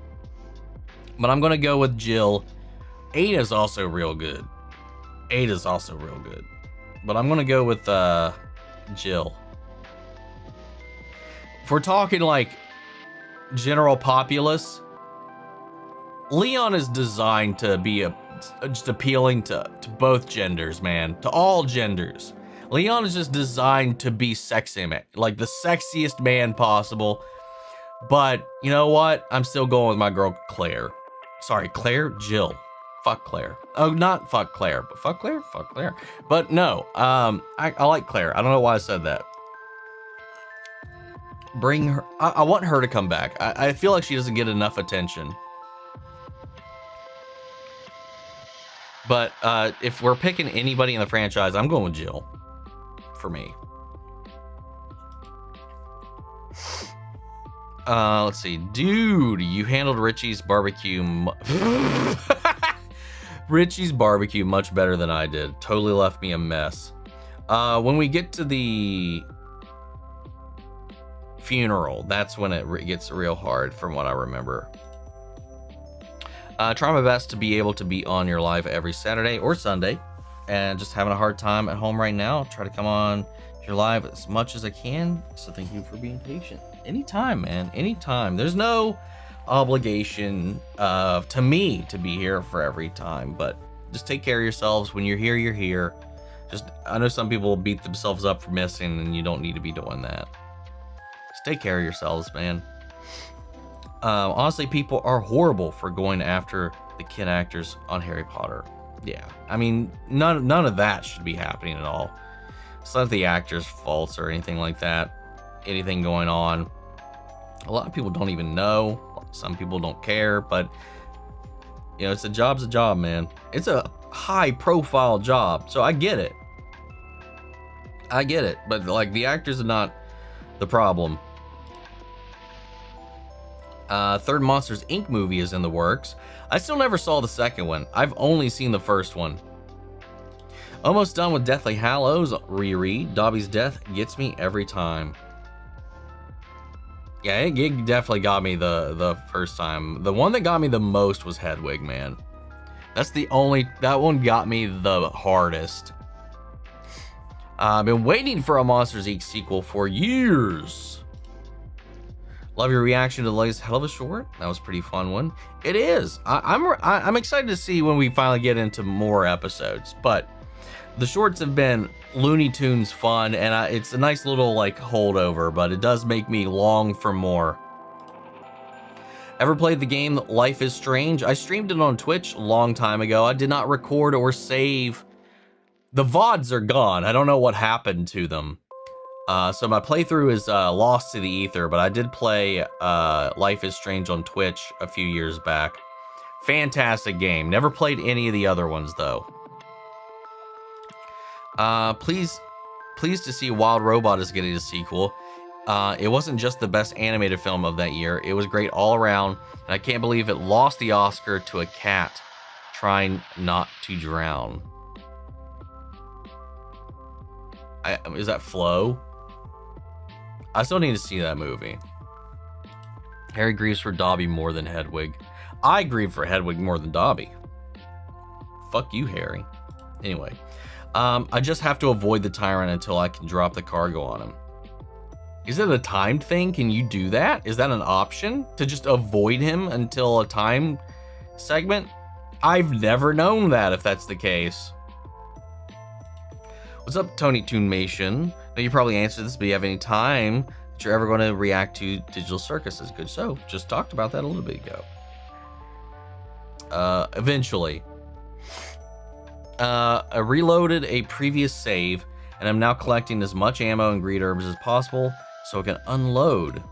but I'm gonna go with Jill. Ada's also real good. But I'm gonna go with Jill. If we're talking like general populace, Leon is designed to be just appealing to both genders, man. To all genders. Leon is just designed to be sexy, man. Like the sexiest man possible. But you know what? I'm still going with my girl Claire. Sorry, Claire? Jill. Fuck Claire. Oh, not fuck Claire, but fuck Claire? Fuck Claire. But no, I like Claire. I don't know why I said that. Bring her. I want her to come back. I feel like she doesn't get enough attention. But if we're picking anybody in the franchise, I'm going with Jill. For me. Let's see. Dude, you handled Richie's barbecue. Richie's barbecue much better than I did. Totally left me a mess. When we get to the funeral, that's when it gets real hard from what I remember. Try my best to be able to be on your live every Saturday or Sunday, and just having a hard time at home right now. Try to come on your live as much as I can, so thank you for being patient. Anytime, man, anytime. There's no obligation to me to be here for every time, but just take care of yourselves. When you're here, you're here. I know some people beat themselves up for missing, and you don't need to be doing that. Just take care of yourselves, man. Honestly, people are horrible for going after the kid actors on Harry Potter. Yeah, I mean, none of that should be happening at all. It's not the actors' faults or anything like that. Anything going on. A lot of people don't even know. Some people don't care, but you know, it's a job's a job, man. It's a high-profile job, so I get it. But like, the actors are not the problem. Third Monsters Inc. movie is in the works. I still never saw the second one. I've only seen the first one. Almost done with Deathly Hallows reread. Dobby's death gets me every time. Yeah, it definitely got me the first time. The one that got me the most was Hedwig, man. That one got me the hardest. I've been waiting for a Monsters Inc. sequel for years. Love your reaction to the latest Hell of a Short. That was a pretty fun one. It is. I'm excited to see when we finally get into more episodes, but the shorts have been Looney Tunes fun, and it's a nice little like holdover, but it does make me long for more. Ever played the game Life is Strange? I streamed it on Twitch a long time ago. I did not record or save. The VODs are gone. I don't know what happened to them. So my playthrough is lost to the ether, but I did play Life is Strange on Twitch a few years back. Fantastic game. Never played any of the other ones, though. Pleased to see Wild Robot is getting a sequel. It wasn't just the best animated film of that year. It was great all around, and I can't believe it lost the Oscar to a cat trying not to drown. Is that Flo? I still need to see that movie. Harry grieves for Dobby more than Hedwig. I grieve for Hedwig more than Dobby. Fuck you, Harry. Anyway, I just have to avoid the tyrant until I can drop the cargo on him. Is it a timed thing? Can you do that? Is that an option to just avoid him until a time segment? I've never known that, if that's the case. What's up, Tony Toonmation? Now, you probably answered this, but you have any time that you're ever going to react to Digital Circus? Good. So, just talked about that a little bit ago. Eventually. I reloaded a previous save, and I'm now collecting as much ammo and greed herbs as possible so I can unload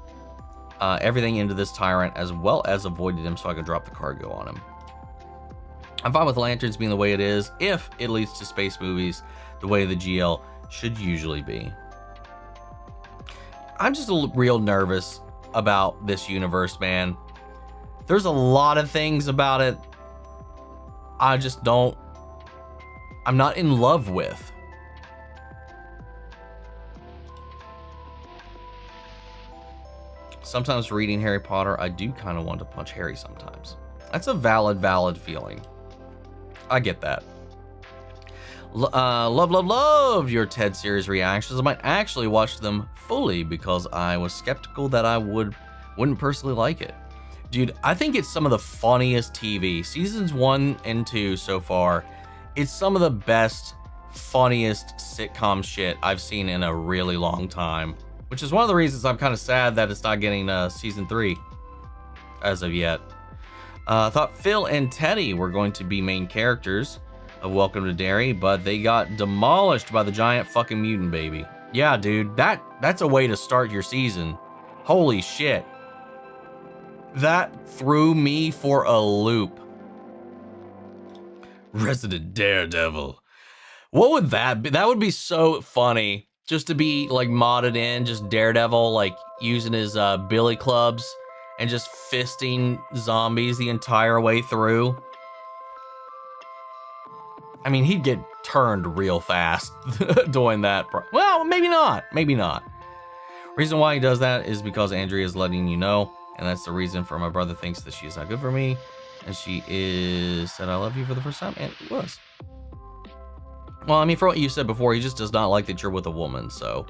everything into this tyrant, as well as avoiding him so I can drop the cargo on him. I'm fine with lanterns being the way it is if it leads to space movies the way the GL should usually be. I'm just real nervous about this universe, man. There's a lot of things about it I just don't, I'm not in love with. Sometimes reading Harry Potter, I do kind of want to punch Harry sometimes. That's a valid feeling. I get that. Love your TED series reactions. I might actually watch them fully because I was skeptical that I wouldn't personally like it. Dude, I think it's some of the funniest TV. Seasons 1 and 2 so far, it's some of the best, funniest sitcom shit I've seen in a really long time. Which is one of the reasons I'm kind of sad that it's not getting season 3 as of yet. I thought Phil and Teddy were going to be main characters of Welcome to Derry, but they got demolished by the giant fucking mutant baby. Yeah, dude, that's a way to start your season. Holy shit. That threw me for a loop. Resident Daredevil. What would that be? That would be so funny just to be like modded in, just Daredevil, like using his billy clubs and just fisting zombies the entire way through. I mean, he'd get turned real fast doing that. Well, maybe not. Maybe not. Reason why he does that is because Andrea is letting you know, and that's the reason for my brother thinks that she's not good for me, and she said I love you for the first time, and it was. Well, I mean, for what you said before, he just does not like that you're with a woman, so.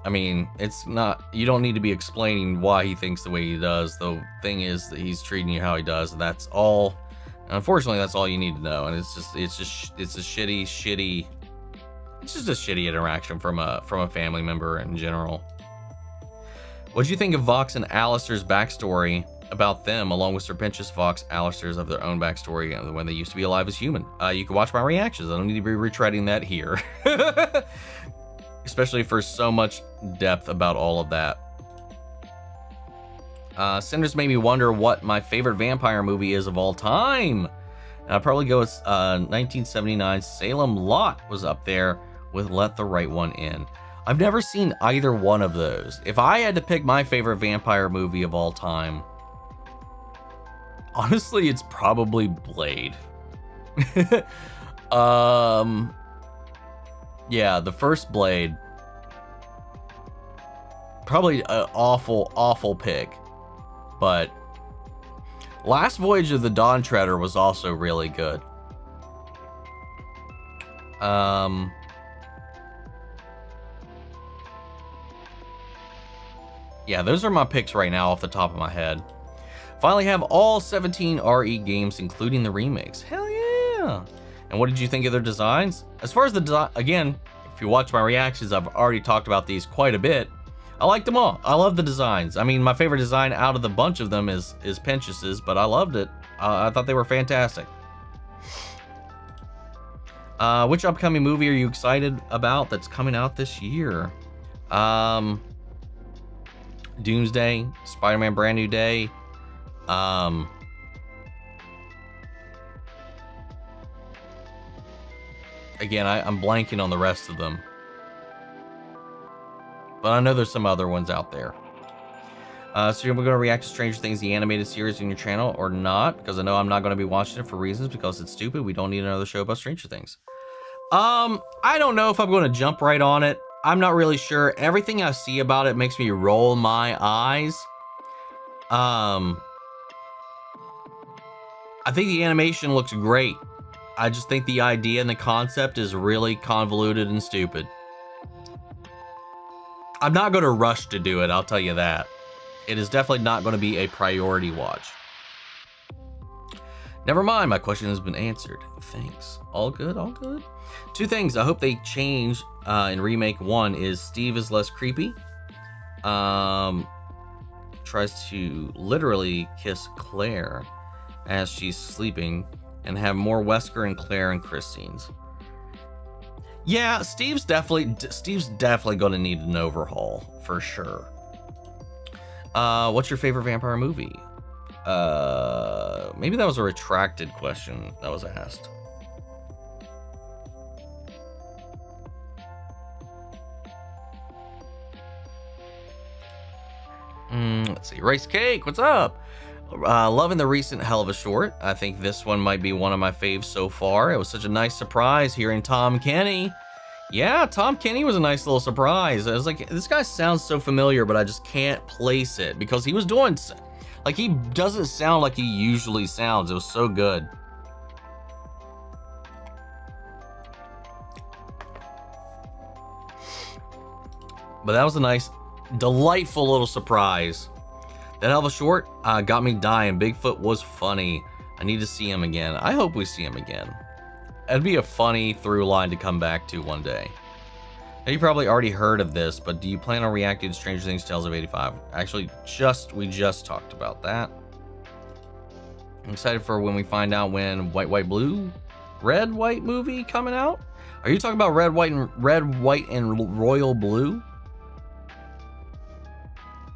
I mean, it's not, you don't need to be explaining why he thinks the way he does. The thing is that he's treating you how he does, and that's all. Unfortunately, that's all you need to know, and it's a shitty. It's just a shitty interaction from a family member in general. What do you think of Vox and Alistair's backstory about them, along with Serpentius, Vox, Alistair's of their own backstory when they used to be alive as human? You can watch my reactions. I don't need to be retreading that here, especially for so much depth about all of that. Cinders made me wonder what my favorite vampire movie is of all time. And I'd probably go with 1979 Salem Lot was up there with Let the Right One In. I've never seen either one of those. If I had to pick my favorite vampire movie of all time, honestly, it's probably Blade. Yeah, the first Blade. Probably an awful pick. But Last Voyage of the Dawn Treader was also really good. Yeah, those are my picks right now off the top of my head. Finally have all 17 RE games, including the remakes. Hell yeah! And what did you think of their designs? As far as the design, again, if you watch my reactions, I've already talked about these quite a bit. I liked them all. I love the designs. I mean, my favorite design out of the bunch of them is Pentius's, but I loved it. I thought they were fantastic. Which upcoming movie are you excited about that's coming out this year? Doomsday, Spider-Man Brand New Day. Again, I'm blanking on the rest of them. But I know there's some other ones out there. So you're going to react to Stranger Things, the animated series on your channel, or not? Because I know I'm not going to be watching it for reasons because it's stupid. We don't need another show about Stranger Things. I don't know if I'm going to jump right on it. I'm not really sure. Everything I see about it makes me roll my eyes. I think the animation looks great. I just think the idea and the concept is really convoluted and stupid. I'm not going to rush to do it, I'll tell you that. It is definitely not going to be a priority watch. Never mind, my question has been answered. Thanks. All good, all good. Two things I hope they change in Remake 1 is Steve is less creepy. Tries to literally kiss Claire as she's sleeping and have more Wesker and Claire and Christine's. Yeah, Steve's definitely going to need an overhaul for sure. What's your favorite vampire movie? Maybe that was a retracted question that was asked. Let's see. Rice Cake, what's up? Loving the recent Hell of a Short. I think this one might be one of my faves so far. It was such a nice surprise hearing Tom Kenny. Yeah, Tom Kenny was a nice little surprise. I was like, this guy sounds so familiar, but I just can't place it because he was doing, like, he doesn't sound like he usually sounds. It was so good. But that was a nice, delightful little surprise. That Hell of a Short got me dying. Bigfoot was funny. I need to see him again. I hope we see him again. It'd be a funny through line to come back to one day. Now, you probably already heard of this, but do you plan on reacting to Stranger Things Tales of 85? Actually, we just talked about that. I'm excited for when we find out when Red, White movie coming out? Are you talking about Red, White, and Royal Blue?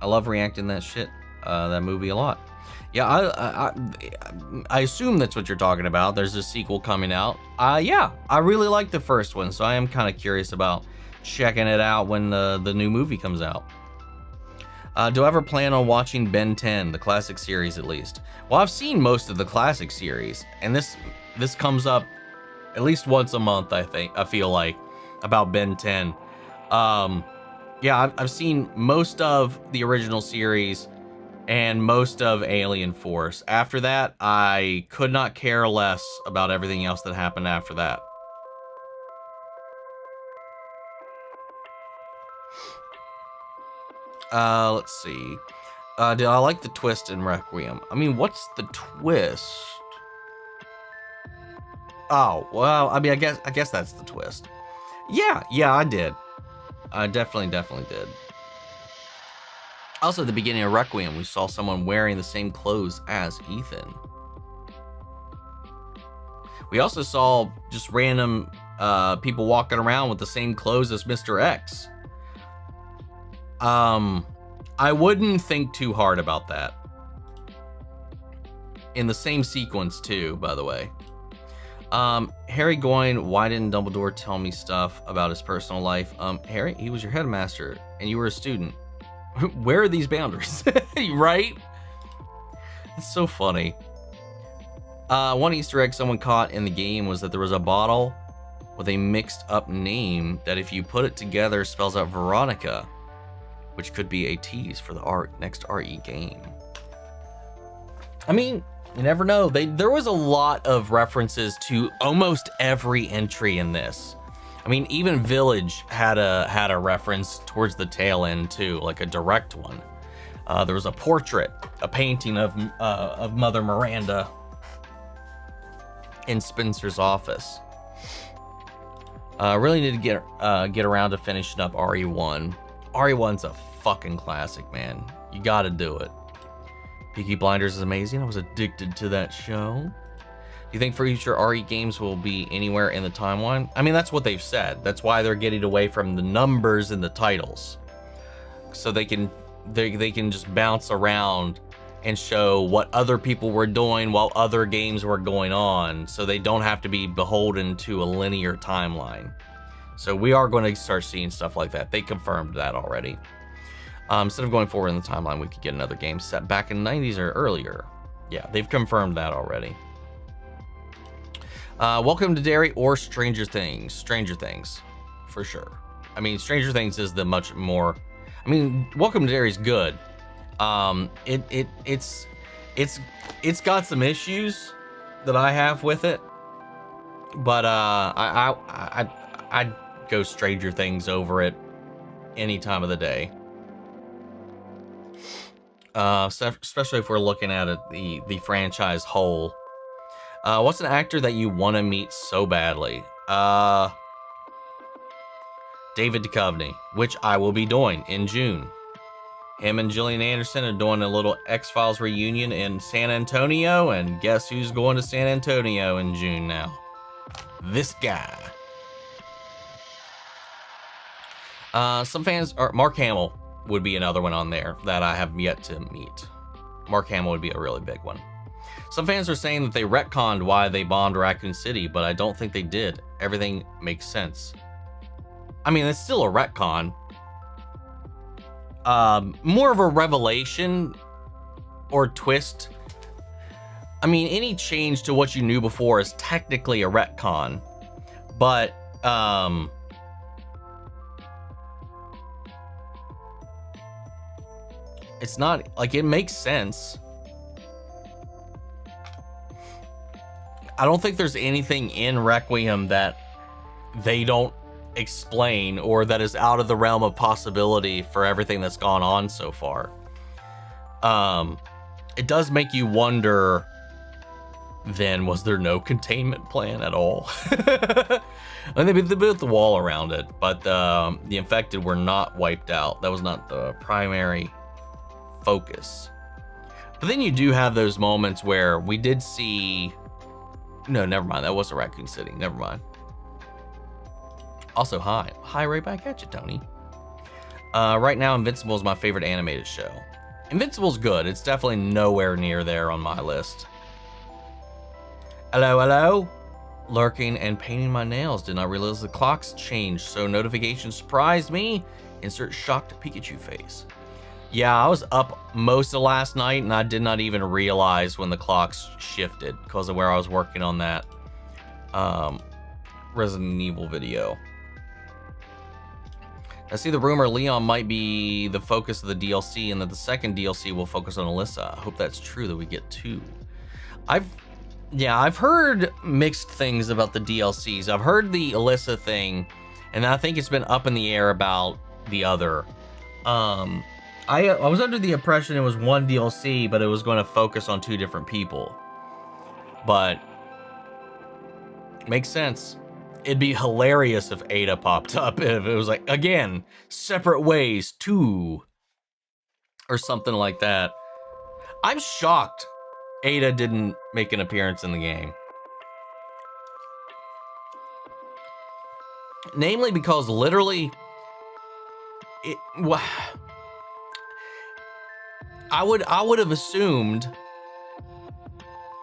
I love reacting that shit, that movie a lot. Yeah, I assume that's what you're talking about. There's a sequel coming out. Yeah, I really like the first one, so I am kind of curious about checking it out when the new movie comes out. Do I ever plan on watching Ben 10, the classic series at least? Well, I've seen most of the classic series, and this comes up at least once a month, I feel like, about Ben 10. Yeah, I've seen most of the original series and most of Alien Force. After that, I could not care less about everything else that happened after that. Let's see. Did I like the twist in Requiem? I mean, what's the twist? Oh, well, I mean, I guess that's the twist. Yeah, I did. I definitely did. Also, at the beginning of Requiem, we saw someone wearing the same clothes as Ethan. We also saw just random people walking around with the same clothes as Mr. X. I wouldn't think too hard about that. In the same sequence too, by the way. Harry going, why didn't Dumbledore tell me stuff about his personal life? Harry, he was your headmaster and you were a student. Where are these boundaries? Right? It's so funny. One Easter egg someone caught in the game was that there was a bottle with a mixed up name that if you put it together spells out Veronica, which could be a tease for the next RE game. I mean, you never know. There was a lot of references to almost every entry in this. I mean, even Village had a reference towards the tail end too, like a direct one. There was a portrait, a painting of Mother Miranda in Spencer's office. Really need to get around to finishing up RE1. RE1's a fucking classic, man. You gotta do it. Peaky Blinders is amazing. I was addicted to that show. Do you think future RE games will be anywhere in the timeline? I mean, that's what they've said. That's why they're getting away from the numbers in the titles. So they can just bounce around and show what other people were doing while other games were going on. So they don't have to be beholden to a linear timeline. So we are going to start seeing stuff like that. They confirmed that already. Instead of going forward in the timeline, we could get another game set back in the 90s or earlier. Yeah, they've confirmed that already. Welcome to Derry or Stranger Things. Stranger Things, for sure. I mean, Stranger Things is the much more. I mean, Welcome to Derry's good. It's got some issues that I have with it, but I'd go Stranger Things over it any time of the day. Especially if we're looking at it, the franchise whole. What's an actor that you want to meet so badly? David Duchovny, which I will be doing in June. Him and Gillian Anderson are doing a little X-Files reunion in San Antonio, and guess who's going to San Antonio in June now? This guy. Some fans are Mark Hamill would be another one on there that I have yet to meet. Mark Hamill would be a really big one. Some fans are saying that they retconned why they bombed Raccoon City, but I don't think they did. Everything makes sense. I mean, it's still a retcon. More of a revelation or twist. I mean, any change to what you knew before is technically a retcon, but it's not like, it makes sense. I don't think there's anything in Requiem that they don't explain or that is out of the realm of possibility for everything that's gone on so far. It does make you wonder, then, was there no containment plan at all? And they built the wall around it, but the infected were not wiped out. That was not the primary focus. But then you do have those moments where we did see... No, never mind. That wasn't Raccoon City. Never mind. Also, hi, right back at you, Tony. Right now, Invincible is my favorite animated show. Invincible's good. It's definitely nowhere near there on my list. Hello. Lurking and painting my nails. Did not realize the clocks changed, so notification surprised me. Insert shocked Pikachu face. Yeah, I was up most of last night and I did not even realize when the clocks shifted because of where I was working on that Resident Evil video. I see the rumor Leon might be the focus of the DLC and that the second DLC will focus on Alyssa. I hope that's true that we get 2. I've heard mixed things about the DLCs. I've heard the Alyssa thing, and I think it's been up in the air about the other. I was under the impression it was one DLC, but it was going to focus on 2 different people. But makes sense. It'd be hilarious if Ada popped up, if it was like, again, separate ways, 2, or something like that. I'm shocked Ada didn't make an appearance in the game. Namely because literally, I would have assumed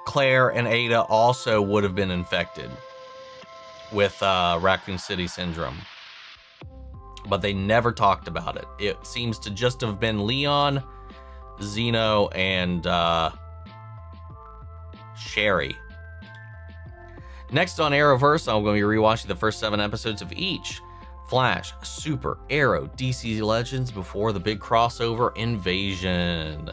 Claire and Ada also would have been infected with Raccoon City Syndrome. But they never talked about it. It seems to just have been Leon, Zeno, and Sherry. Next on Arrowverse, I'm going to be rewatching the first 7 episodes of each. Flash, Super, Arrow, DC Legends before the big crossover invasion.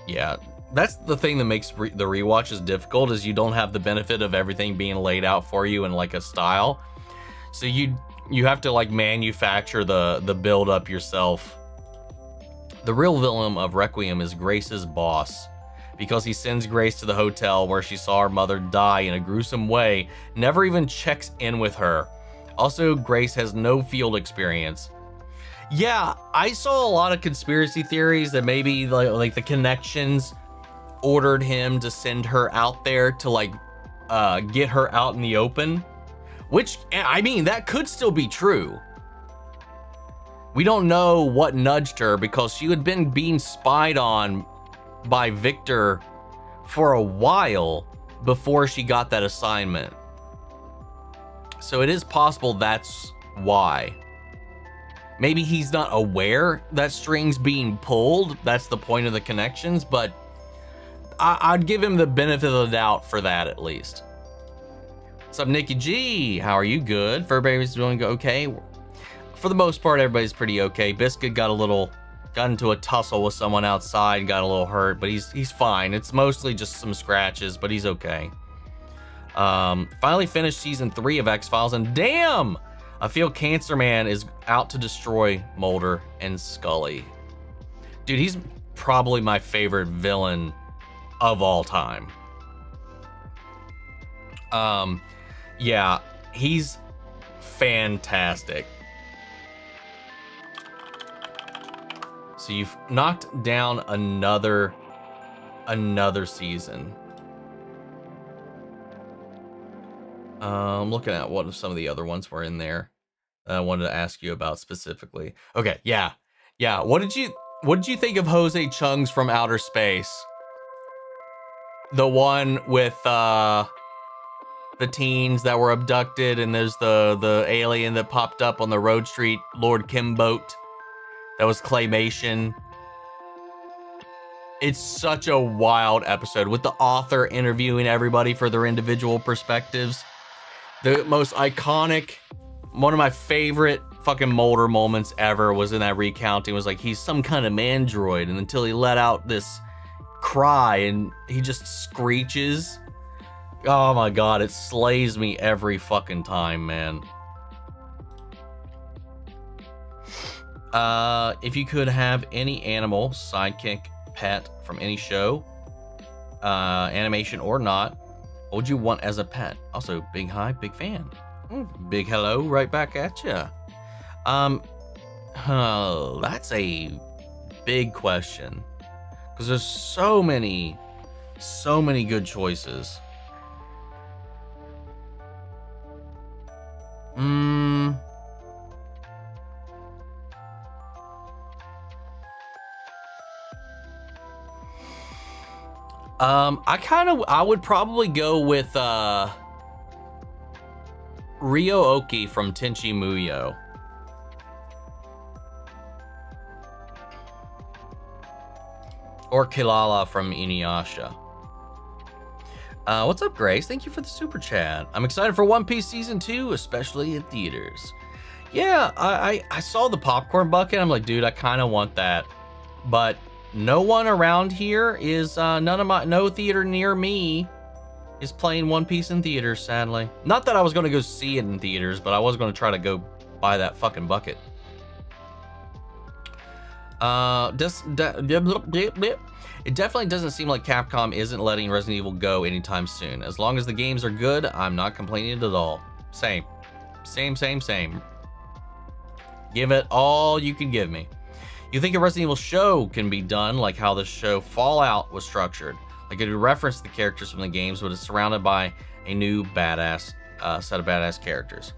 Yeah, that's the thing that makes the rewatches difficult, is you don't have the benefit of everything being laid out for you in like a style. So you have to like manufacture the build up yourself. The real villain of Requiem is Grace's boss, because he sends Grace to the hotel where she saw her mother die in a gruesome way, never even checks in with her. Also, Grace has no field experience. Yeah, I saw a lot of conspiracy theories that maybe like the Connections ordered him to send her out there to like get her out in the open, which, I mean, that could still be true. We don't know what nudged her, because she had been being spied on by Victor for a while before she got that assignment. So it is possible that's why. Maybe he's not aware that string's being pulled. That's the point of the Connections, but I'd give him the benefit of the doubt for that at least. What's up, Nikki G? How are you? Good. For everybody's doing okay. For the most part, everybody's pretty okay. Biscuit got into a tussle with someone outside, got a little hurt, but he's fine. It's mostly just some scratches, but he's okay. Finally finished season 3 of X-Files, and damn, I feel Cancer Man is out to destroy Mulder and Scully. Dude, he's probably my favorite villain of all time. Yeah, he's fantastic. So you've knocked down another season. I'm looking at what some of the other ones were in there that I wanted to ask you about specifically. Okay, yeah. What did you think of Jose Chung's From Outer Space? The one with the teens that were abducted, and there's the alien that popped up on the Road Street Lord Kim boat. That was claymation. It's such a wild episode with the author interviewing everybody for their individual perspectives. The most iconic, one of my favorite fucking Mulder moments ever was in that recounting. It was like, he's some kind of mandroid, and until he let out this cry and he just screeches. Oh my god, it slays me every fucking time, man. If you could have any animal, sidekick, pet from any show, animation or not, what would you want as a pet? Also, big hi, big fan. Big hello right back at ya. That's a big question, because there's so many good choices. I would probably go with Ryo-Oki from Tenchi Muyo. Or Kilala from Inuyasha. What's up, Grace? Thank you for the super chat. I'm excited for One Piece Season 2, especially in theaters. Yeah, I saw the popcorn bucket. I'm like, dude, I kind of want that. But no one around here is, no theater near me is playing One Piece in theaters, sadly. Not that I was going to go see it in theaters, but I was going to try to go buy that fucking bucket. It definitely doesn't seem like Capcom isn't letting Resident Evil go anytime soon. As long as the games are good, I'm not complaining at all. Same. Give it all you can give me. You think a Resident Evil show can be done like how the show Fallout was structured? Like it would reference the characters from the games, but it's surrounded by a new badass set of badass characters.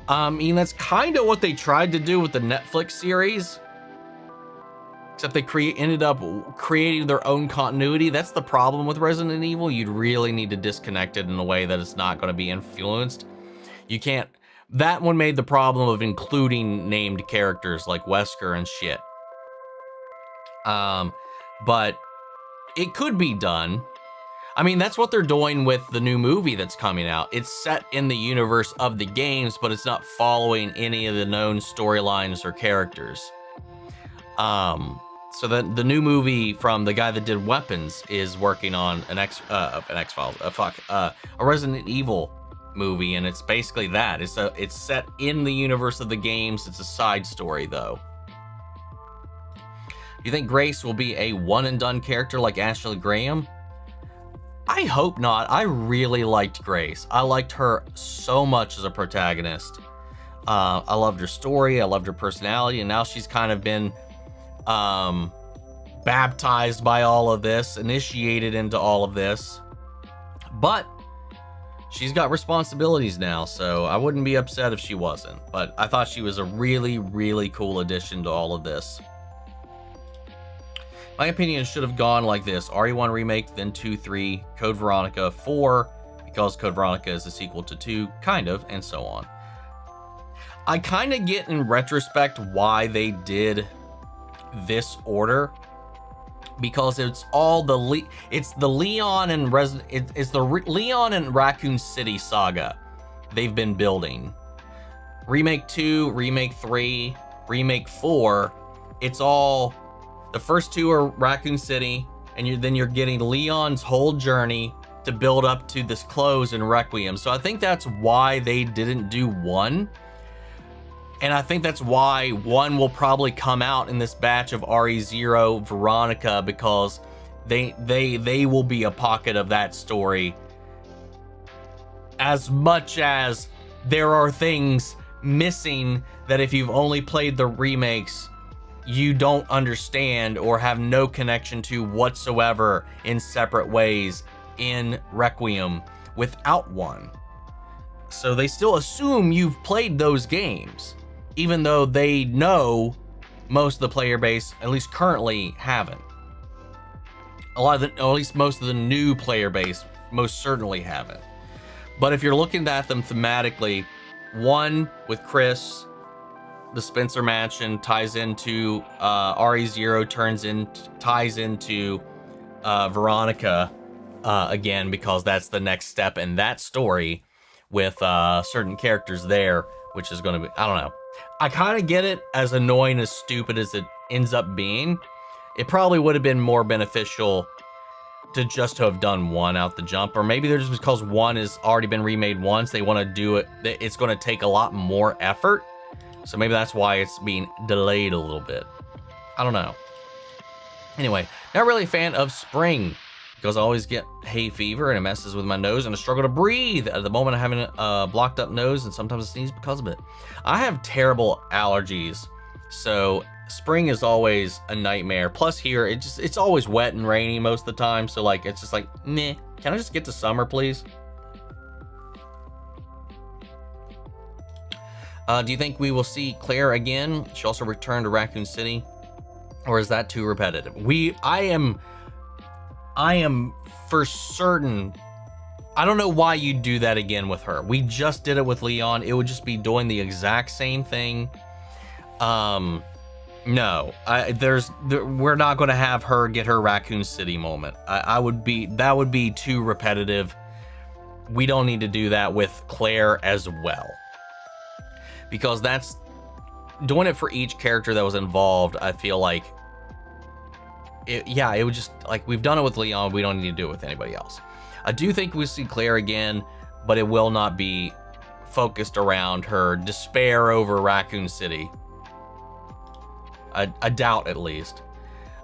I mean, that's kind of what they tried to do with the Netflix series. Except they ended up creating their own continuity. That's the problem with Resident Evil. You'd really need to disconnect it in a way that it's not going to be influenced. You can't. That one made the problem of including named characters like Wesker and shit. But it could be done. I mean, that's what they're doing with the new movie that's coming out. It's set in the universe of the games, but it's not following any of the known storylines or characters. So the new movie from the guy that did Weapons is working on a Resident Evil movie, and it's basically that. It's set in the universe of the games. It's a side story, though. Do you think Grace will be a one and done character like Ashley Graham? I hope not. I really liked Grace. I liked her so much as a protagonist. I loved her story. I loved her personality, and now she's kind of been baptized by all of this, initiated into all of this, but she's got responsibilities now, so I wouldn't be upset if she wasn't. But I thought she was a really, really cool addition to all of this. My opinion should have gone like this: RE1 remake, then 2, 3, Code Veronica 4, because Code Veronica is a sequel to 2, kind of, and so on. I kind of get in retrospect why they did this order, because it's all the Leon and Leon and Raccoon City saga they've been building. Remake 2, Remake 3, Remake 4, it's all, the first two are Raccoon City, and then you're getting Leon's whole journey to build up to this close in Requiem. So I think that's why they didn't do 1. And I think that's why 1 will probably come out in this batch of RE0 Veronica, because they will be a pocket of that story. As much as there are things missing that if you've only played the remakes, you don't understand or have no connection to whatsoever in separate ways in Requiem without 1. So they still assume you've played those games, even though they know most of the player base, at least currently, haven't. At least most of the new player base most certainly haven't. But if you're looking at them thematically, 1 with Chris, the Spencer Mansion ties into RE0, ties into Veronica again, because that's the next step in that story with certain characters there, which is going to be, I don't know. I kind of get it, as annoying, as stupid as it ends up being. It probably would have been more beneficial to just have done 1 out the jump, or maybe they're just, because 1 has already been remade once, they want to do it, it's going to take a lot more effort, so maybe that's why it's being delayed a little bit. I don't know. Anyway, not really a fan of spring, because I always get hay fever and it messes with my nose and I struggle to breathe. At the moment, I'm having a blocked up nose and sometimes I sneeze because of it. I have terrible allergies, so spring is always a nightmare. Plus here, it's always wet and rainy most of the time, so like it's just like, meh. Can I just get to summer, please? Do you think we will see Claire again? She also returned to Raccoon City, or is that too repetitive? I am for certain. I don't know why you'd do that again with her. We just did it with Leon. It would just be doing the exact same thing. No, we're not going to have her get her Raccoon City moment. That would be too repetitive. We don't need to do that with Claire as well, because that's doing it for each character that was involved. I feel like it would just, like, we've done it with Leon. We don't need to do it with anybody else. I do think we see Claire again, but it will not be focused around her despair over Raccoon City. I doubt, at least.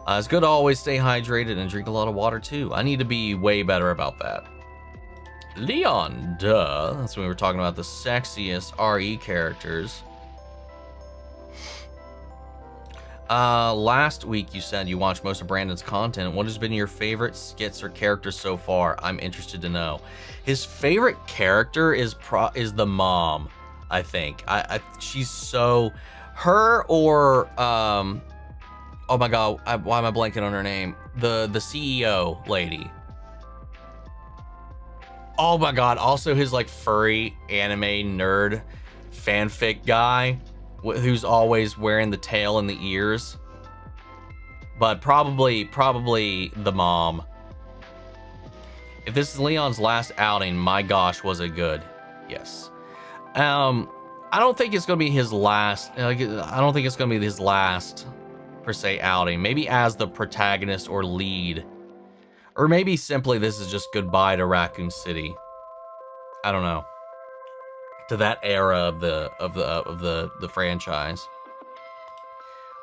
It's good to always stay hydrated and drink a lot of water too. I need to be way better about that. Leon, duh. That's when we were talking about the sexiest RE characters. Last week you said you watched most of Brandon's content. What has been your favorite skits or characters so far? I'm interested to know. His favorite character is the mom, I think. She's so... Her or... oh my god, why am I blanking on her name? The CEO lady. Oh my god, also his, like, furry anime nerd fanfic guy who's always wearing the tail and the ears. But probably the mom. If this is Leon's last outing, my gosh, was it good? Yes. I don't think it's gonna be his last. I don't think it's gonna be his last, per se, outing. Maybe as the protagonist or lead. Or maybe simply this is just goodbye to Raccoon City. I don't know. To that era of the franchise.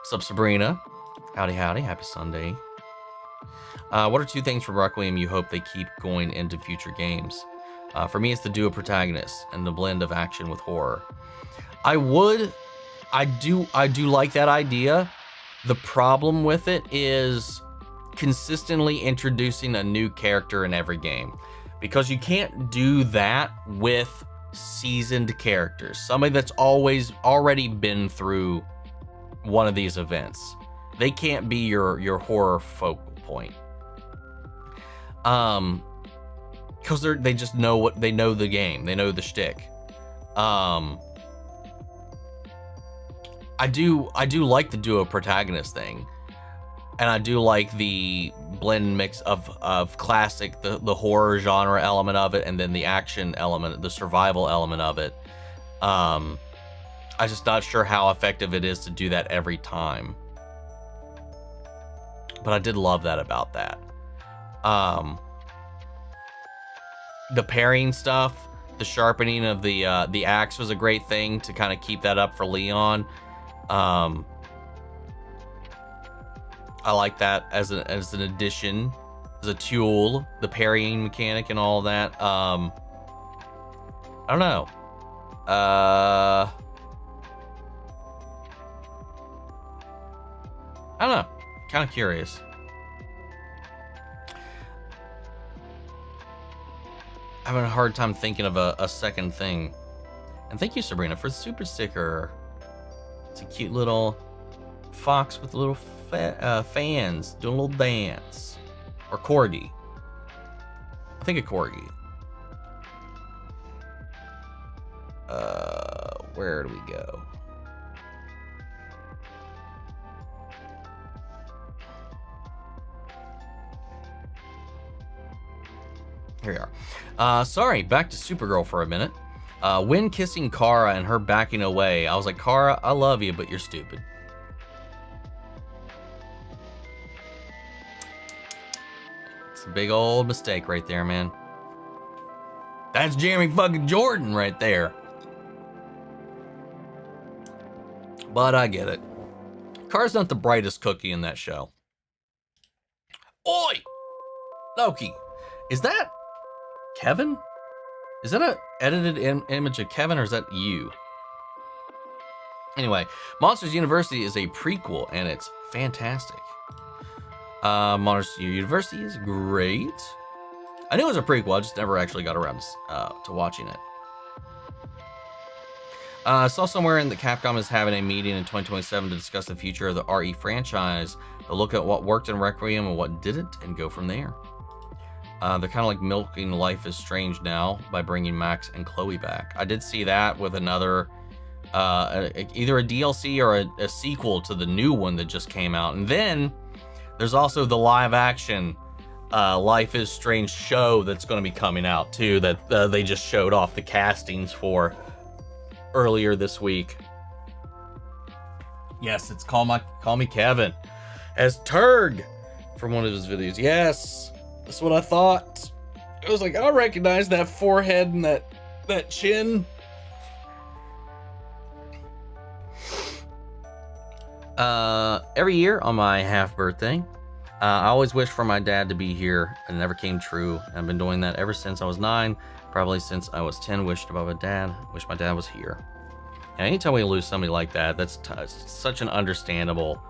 What's up, Sabrina? Howdy, howdy. Happy Sunday. What are 2 things from Requiem you hope they keep going into future games? For me, it's the duo protagonists and the blend of action with horror. I do like that idea. The problem with it is consistently introducing a new character in every game, because you can't do that with seasoned characters, somebody that's already been through one of these events. They can't be your horror focal point, because they just know they know the game, they know the shtick. I do like the duo protagonist thing. And I do like the blend mix of classic, the horror genre element of it, and then the action element, the survival element of it. I'm just not sure how effective it is to do that every time. But I did love that about that. The parrying stuff, the sharpening of the axe was a great thing to kind of keep that up for Leon. I like that as an addition, as a tool, the parrying mechanic and all that. I don't know. I don't know. Kind of curious. I'm having a hard time thinking of a second thing. And thank you, Sabrina, for the super sticker. It's a cute little fox with little fans doing a little dance. Or corgi. I think a corgi. Where do we go? Here we are. Sorry, back to Supergirl for a minute. When kissing Kara and her backing away, I was like, Kara, I love you, but you're stupid. It's a big old mistake right there, man. That's Jeremy fucking Jordan right there. But I get it. Kara's not the brightest cookie in that show. Oi! Loki, is that Kevin? Is that an edited image of Kevin, or is that you? Anyway, Monsters University is a prequel, and it's fantastic. Monsters University is great. I knew it was a prequel, I just never actually got around to watching it. I saw somewhere in that Capcom is having a meeting in 2027 to discuss the future of the RE franchise. They'll look at what worked in Requiem and what didn't, and go from there. They're kind of like milking Life is Strange now by bringing Max and Chloe back. I did see that with another, either a DLC or a sequel to the new one that just came out. And then there's also the live action Life is Strange show that's going to be coming out too, that they just showed off the castings for earlier this week. Yes, it's Call Me Kevin as Turg from one of his videos. Yes, that's what I thought. I was like, I recognize that forehead and that chin. Every year on my half birthday, I always wish for my dad to be here, and it never came true. I've been doing that ever since I was 9, probably since I was 10. Wished about my dad. Wish my dad was here. And anytime we lose somebody like that, that's such an understandable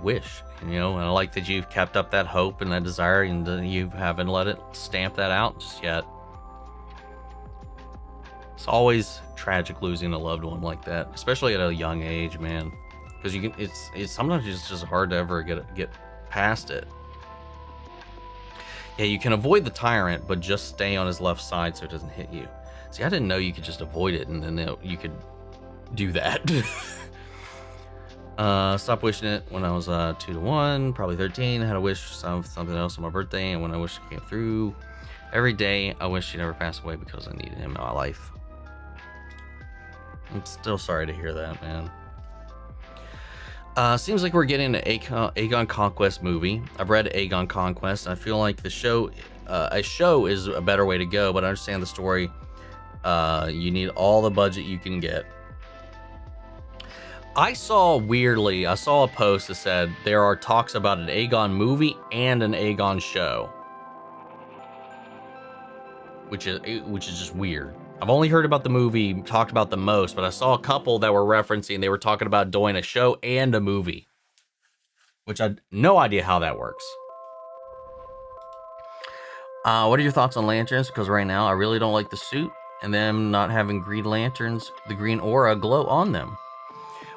wish, you know. And I like that you've kept up that hope and that desire, and you haven't let it stamp that out just yet. It's always tragic losing a loved one like that, especially at a young age, man. Because you can, it's sometimes it's just hard to ever get past it. Yeah, you can avoid the tyrant, but just stay on his left side so it doesn't hit you. See, I didn't know you could just avoid it, and then you could do that. Stopped wishing it when I was 2 to 1, probably 13. I had a wish something else on my birthday, and when I wish it came through. Every day, I wish he never passed away because I needed him in my life. I'm still sorry to hear that, man. Seems like we're getting an Aegon Conquest movie. I've read Aegon Conquest, and I feel like a show is a better way to go, but I understand the story. You need all the budget you can get. I saw a post that said there are talks about an Aegon movie and an Aegon show, which is just weird. I've only heard about the movie talked about the most, but I saw a couple that were referencing, they were talking about doing a show and a movie, which I had no idea how that works. What are your thoughts on lanterns? Because right now I really don't like the suit and them not having green lanterns, the green aura glow on them.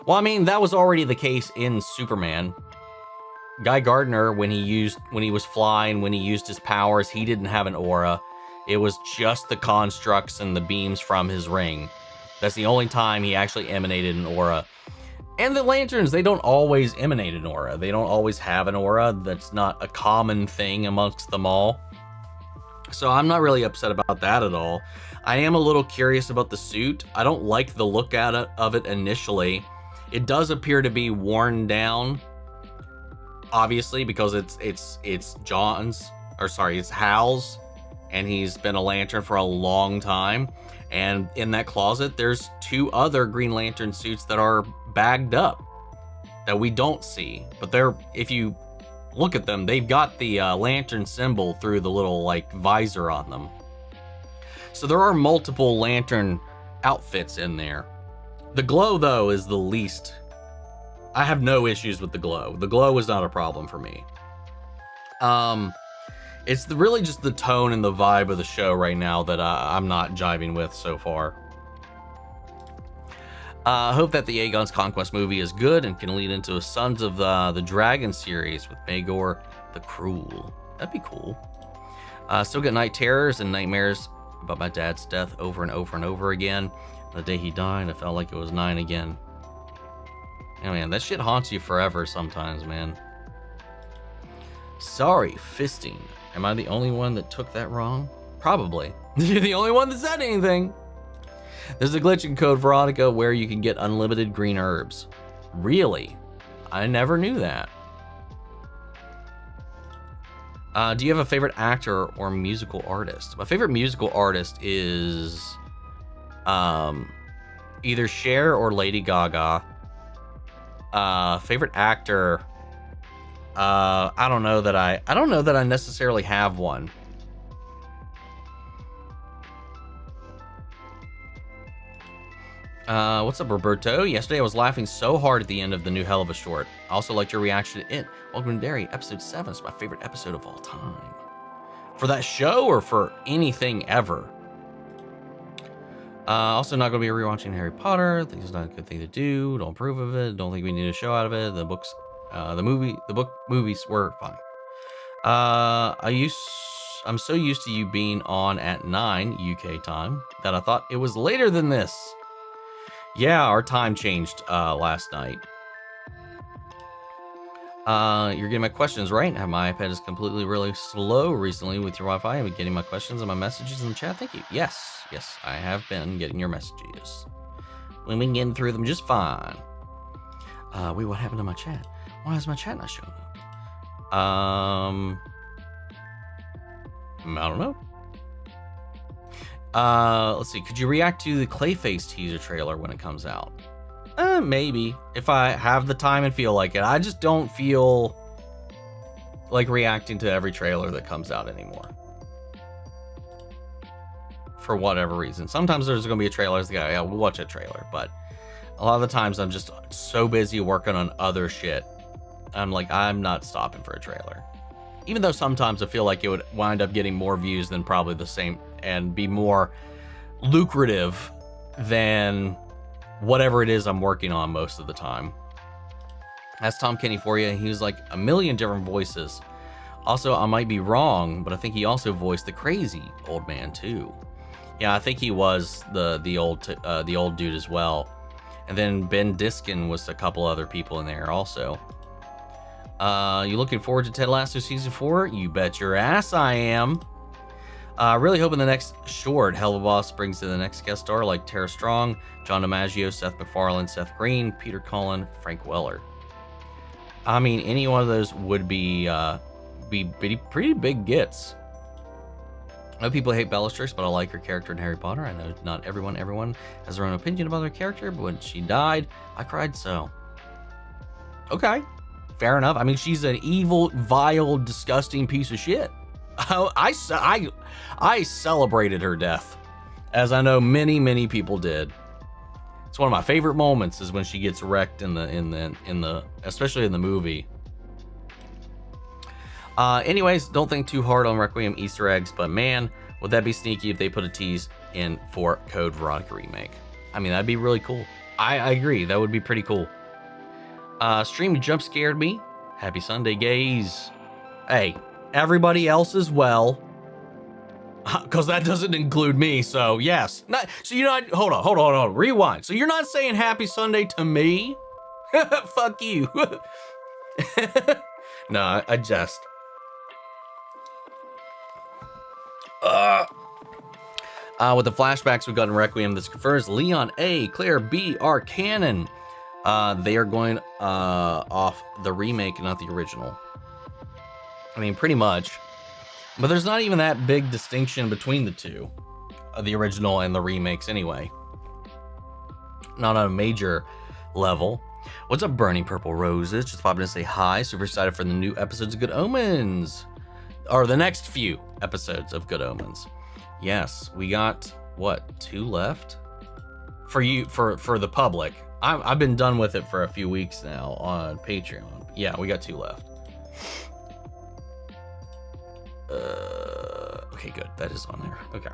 Well, I mean, that was already the case in Superman. Guy Gardner, when he was flying, when he used his powers, he didn't have an aura. It was just the constructs and the beams from his ring. That's the only time he actually emanated an aura. And the lanterns, they don't always emanate an aura. They don't always have an aura. That's not a common thing amongst them all. So I'm not really upset about that at all. I am a little curious about the suit. I don't like the look of it initially. It does appear to be worn down, obviously, because it's Hal's, and he's been a lantern for a long time. And in that closet, there's 2 other Green Lantern suits that are bagged up that we don't see. But if you look at them, they've got the lantern symbol through the little like visor on them. So there are multiple lantern outfits in there. The glow, though, is the least. I have no issues with the glow. The glow is not a problem for me. It's really just the tone and the vibe of the show right now that I'm not jiving with so far. I hope that the Aegon's Conquest movie is good and can lead into a Sons of the Dragon series with Maegor the Cruel. That'd be cool. Still get night terrors and nightmares about my dad's death over and over and over again. The day he died, I felt like it was 9 again. Oh man, that shit haunts you forever sometimes, man. Sorry, fisting. Am I the only one that took that wrong? Probably. You're the only one that said anything. There's a glitch in Code Veronica where you can get unlimited green herbs. Really? I never knew that. Do you have a favorite actor or musical artist? My favorite musical artist is either Cher or Lady Gaga. Favorite actor, I don't know that I necessarily have one. What's up, Roberto? Yesterday I was laughing so hard at the end of the new Hell of a Short. I also liked your reaction to it. Welcome to Derry, episode 7 is my favorite episode of all time. For that show or for anything ever? Also not going to be rewatching Harry Potter. Think it's not a good thing to do. Don't approve of it. Don't think we need a show out of it. The book movies were fine. I'm so used to you being on at 9 UK time that I thought it was later than this. Yeah, our time changed last night. You're getting my questions right. My iPad is completely really slow recently with your Wi-Fi. I've been getting my questions and my messages in the chat. Thank you. Yes, I have been getting your messages. We've been getting through them just fine. Wait, what happened to my chat? Why is my chat not showing up? I don't know. Let's see. Could you react to the Clayface teaser trailer when it comes out? Maybe, if I have the time and feel like it. I just don't feel like reacting to every trailer that comes out anymore. For whatever reason. Sometimes there's going to be a trailer, yeah, we'll watch a trailer, but a lot of the times I'm just so busy working on other shit. I'm like, I'm not stopping for a trailer. Even though sometimes I feel like it would wind up getting more views than probably the same and be more lucrative than whatever it is I'm working on most of the time. That's Tom Kenny for you. He was like a million different voices. Also, I might be wrong, but I think he also voiced the crazy old man too. Yeah, I think he was the old dude as well. And then Ben Diskin was a couple other people in there also. You looking forward to Ted Lasso season 4? You bet your ass I am. Really hoping the next short Helvaboss brings to the next guest star like Tara Strong, John DiMaggio, Seth MacFarlane, Seth Green, Peter Cullen, Frank Weller. I mean, any one of those would be pretty big gets. I know people hate Bellatrix, but I like her character in Harry Potter. I know not everyone has their own opinion about her character, but when she died, I cried so. Okay, fair enough. I mean, she's an evil, vile, disgusting piece of shit. I celebrated her death, as I know many people did. It's one of my favorite moments is when she gets wrecked in the especially in the movie. Anyways, don't think too hard on Requiem Easter eggs, but man, would that be sneaky if they put a tease in for Code Veronica remake. I mean, that'd be really cool. I agree, that would be pretty cool. Stream jump scared me. Happy Sunday, gays. Hey, everybody else as well, because that doesn't include me. So yes, so you're not. Hold on. Rewind. So you're not saying Happy Sunday to me? Fuck you. No, I just. With the flashbacks we've got in Requiem, this confirms Leon A, Claire B are canon. They are going off the remake, not the original. I mean, pretty much. But there's not even that big distinction between the two, the original and the remakes anyway. Not on a major level. What's up, Burning Purple Roses? Just popping to say hi. Super excited for the new episodes of Good Omens. Or the next few episodes of Good Omens. Yes, we got, what, 2 left? For you, for the public. I've been done with it for a few weeks now on Patreon. Yeah, we got 2 left. Okay, good. That is on there. Okay.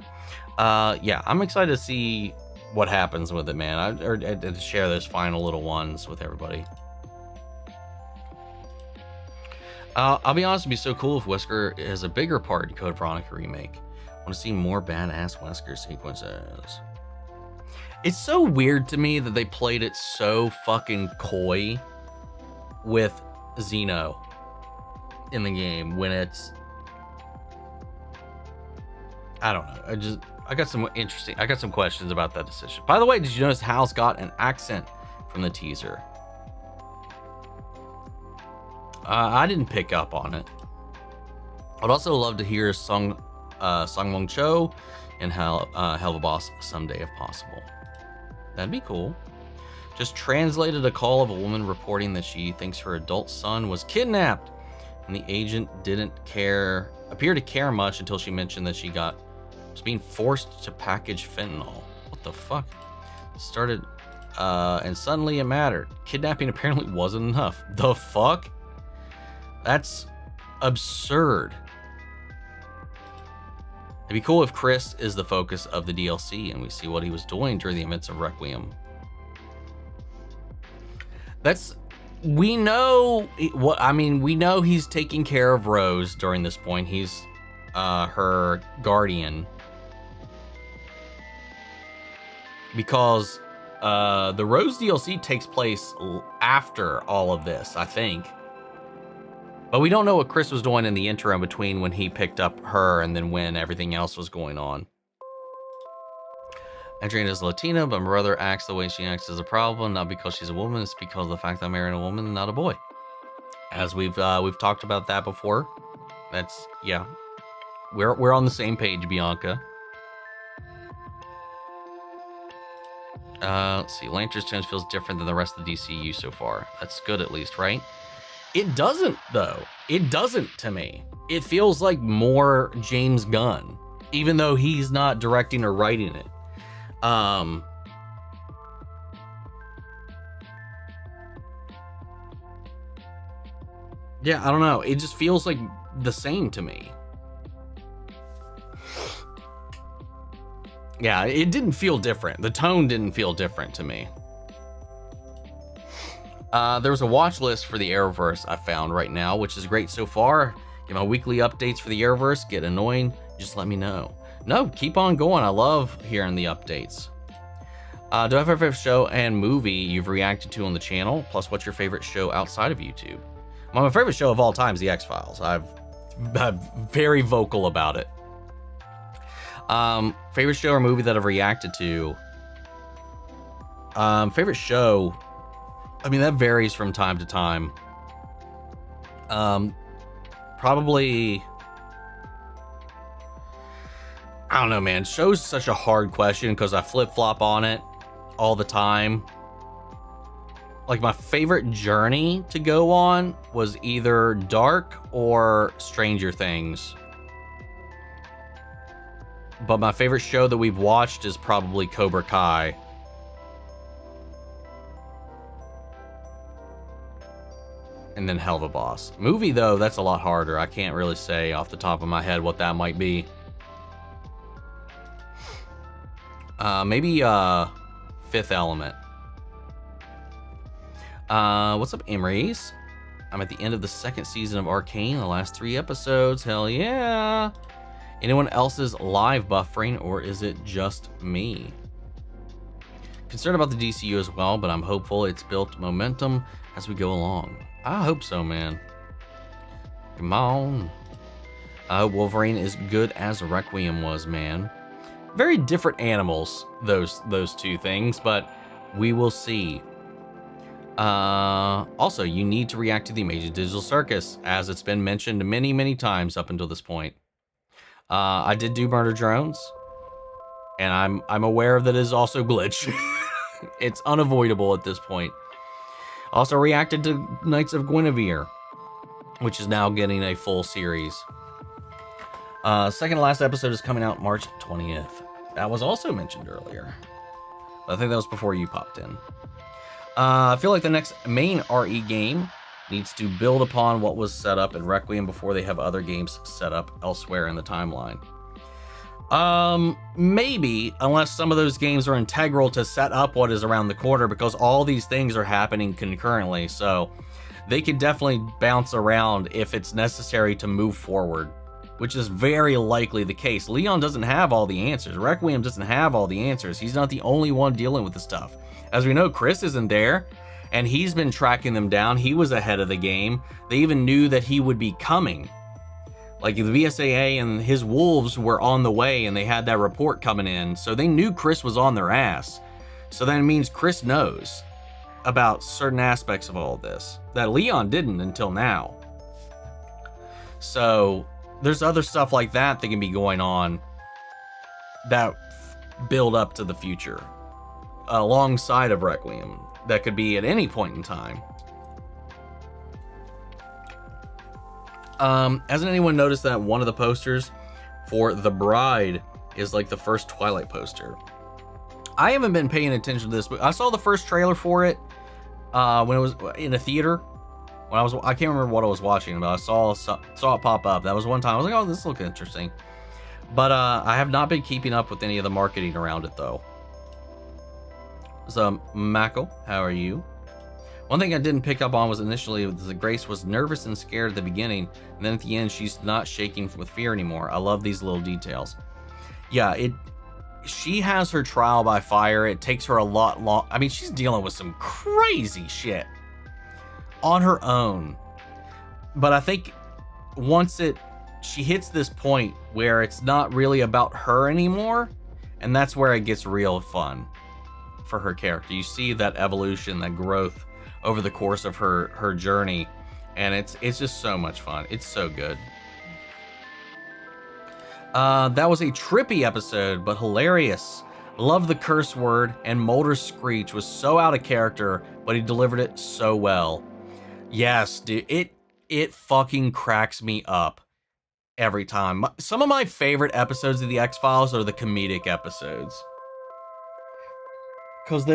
Yeah, I'm excited to see what happens with it, man. Or to share those final little ones with everybody. I'll be honest, it'd be so cool if Wesker has a bigger part in Code Veronica remake. I want to see more badass Wesker sequences. It's so weird to me that they played it so fucking coy with Xeno in the game when it's, I don't know. I got some questions about that decision. By the way, did you notice Hal's got an accent from the teaser? I didn't pick up on it. I'd also love to hear Sung Wong Cho and Helvaboss someday if possible. That'd be cool. Just translated a call of a woman reporting that she thinks her adult son was kidnapped, and the agent didn't appear to care much until she mentioned that she was being forced to package fentanyl. What the fuck? Started, and suddenly it mattered. Kidnapping apparently wasn't enough. The fuck? That's absurd. It'd be cool if Chris is the focus of the DLC and we see what he was doing during the events of Requiem. That's we know what I mean. We know he's taking care of Rose during this point. He's her guardian because the Rose DLC takes place after all of this, I think. But we don't know what Chris was doing in the interim between when he picked up her and then when everything else was going on. Adriana is Latina, but my brother acts the way she acts is a problem, not because she's a woman, it's because of the fact that I'm marrying a woman, not a boy. As we've talked about that before. That's, yeah. We're on the same page, Bianca. Let's see. Lantern's Tones feels different than the rest of the DCU so far. That's good at least, right? It doesn't, though. It doesn't to me. It feels like more James Gunn, even though he's not directing or writing it. Yeah, I don't know. It just feels like the same to me. Yeah, it didn't feel different. The tone didn't feel different to me. There was a watch list for the Arrowverse I found right now, which is great so far. Get my weekly updates for the Arrowverse. Get annoying, just let me know. No, keep on going. I love hearing the updates. Do I have a favorite show and movie you've reacted to on the channel? Plus, what's your favorite show outside of YouTube? Well, my favorite show of all time is The X-Files. I'm very vocal about it. Favorite show or movie that I've reacted to? Favorite show, I mean, that varies from time to time. Probably, I don't know, man. Show's such a hard question because I flip-flop on it all the time. Like, my favorite journey to go on was either Dark or Stranger Things. But my favorite show that we've watched is probably Cobra Kai. And then Hell of a Boss. Movie, though, that's a lot harder. I can't really say off the top of my head what that might be. Maybe Fifth Element. What's up, Emery's? I'm at the end of the second season of Arcane, the last 3 episodes. Hell yeah. Anyone else's live buffering, or is it just me? Concerned about the DCU as well, but I'm hopeful it's built momentum as we go along. I hope so, man. Come on. I hope Wolverine is good as Requiem was, man. Very different animals, those two things, but we will see. Also, you need to react to the Amazing Digital Circus, as it's been mentioned many, many times up until this point. I did do Murder Drones, and I'm aware that it is also glitch. It's unavoidable at this point. Also reacted to Knights of Guinevere, which is now getting a full series. Second to last episode is coming out March 20th. That was also mentioned earlier. I think that was before you popped in. I feel like the next main RE game needs to build upon what was set up in Requiem before they have other games set up elsewhere in the timeline. Maybe, unless some of those games are integral to set up what is around the corner, because all these things are happening concurrently, so they could definitely bounce around if it's necessary to move forward, which is very likely the case. Leon doesn't have all the answers. Requiem doesn't have all the answers. He's not the only one dealing with the stuff. As we know, Chris isn't there, and he's been tracking them down. He was ahead of the game. They even knew that he would be coming. Like, the VSAA and his wolves were on the way, and they had that report coming in, so they knew Chris was on their ass. So that means Chris knows about certain aspects of all of this that Leon didn't until now. So there's other stuff like that that can be going on that build up to the future alongside of Requiem that could be at any point in time. Hasn't anyone noticed that one of the posters for The Bride is like the first Twilight poster? I haven't been paying attention to this, but I saw the first trailer for it when it was in a theater. When I can't remember what I was watching, but I saw it pop up. That was one time I was like, oh, this looks interesting. But I have not been keeping up with any of the marketing around it, though. So, Mako, how are you? One thing I didn't pick up on was initially that Grace was nervous and scared at the beginning, and then at the end she's not shaking with fear anymore. I love these little details. Yeah, she has her trial by fire. It takes her a lot long. I mean, she's dealing with some crazy shit on her own. But I think once she hits this point where it's not really about her anymore, and that's where it gets real fun for her character. You see that evolution, that growth over the course of her journey, and it's just so much fun. It's so good. That was a trippy episode, but hilarious. Love the curse word, and Mulder's screech was so out of character, but he delivered it so well. Yes, dude, it fucking cracks me up every time. Some of my favorite episodes of the X-Files are the comedic episodes, because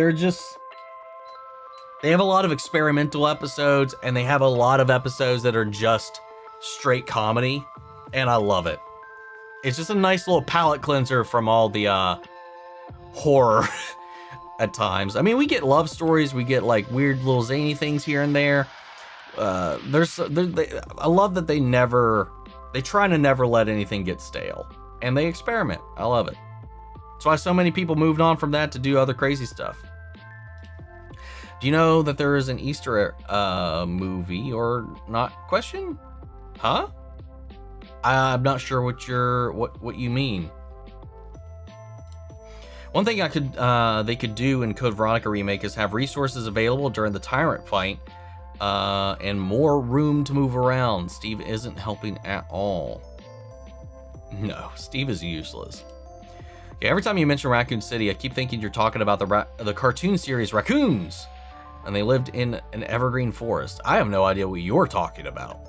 they have a lot of experimental episodes, and they have a lot of episodes that are just straight comedy, and I love it. It's just a nice little palate cleanser from all the horror at times. I mean, we get love stories, we get like weird little zany things here and there. I love that they try to never let anything get stale, and they experiment. I love it. That's why so many people moved on from that to do other crazy stuff. Do you know that there is an Easter movie or not? Question? Huh? I'm not sure what you mean. One thing they could do in Code Veronica remake is have resources available during the tyrant fight, and more room to move around. Steve isn't helping at all. No, Steve is useless. Okay, every time you mention Raccoon City, I keep thinking you're talking about the cartoon series Raccoons, and they lived in an evergreen forest. I have no idea what you're talking about.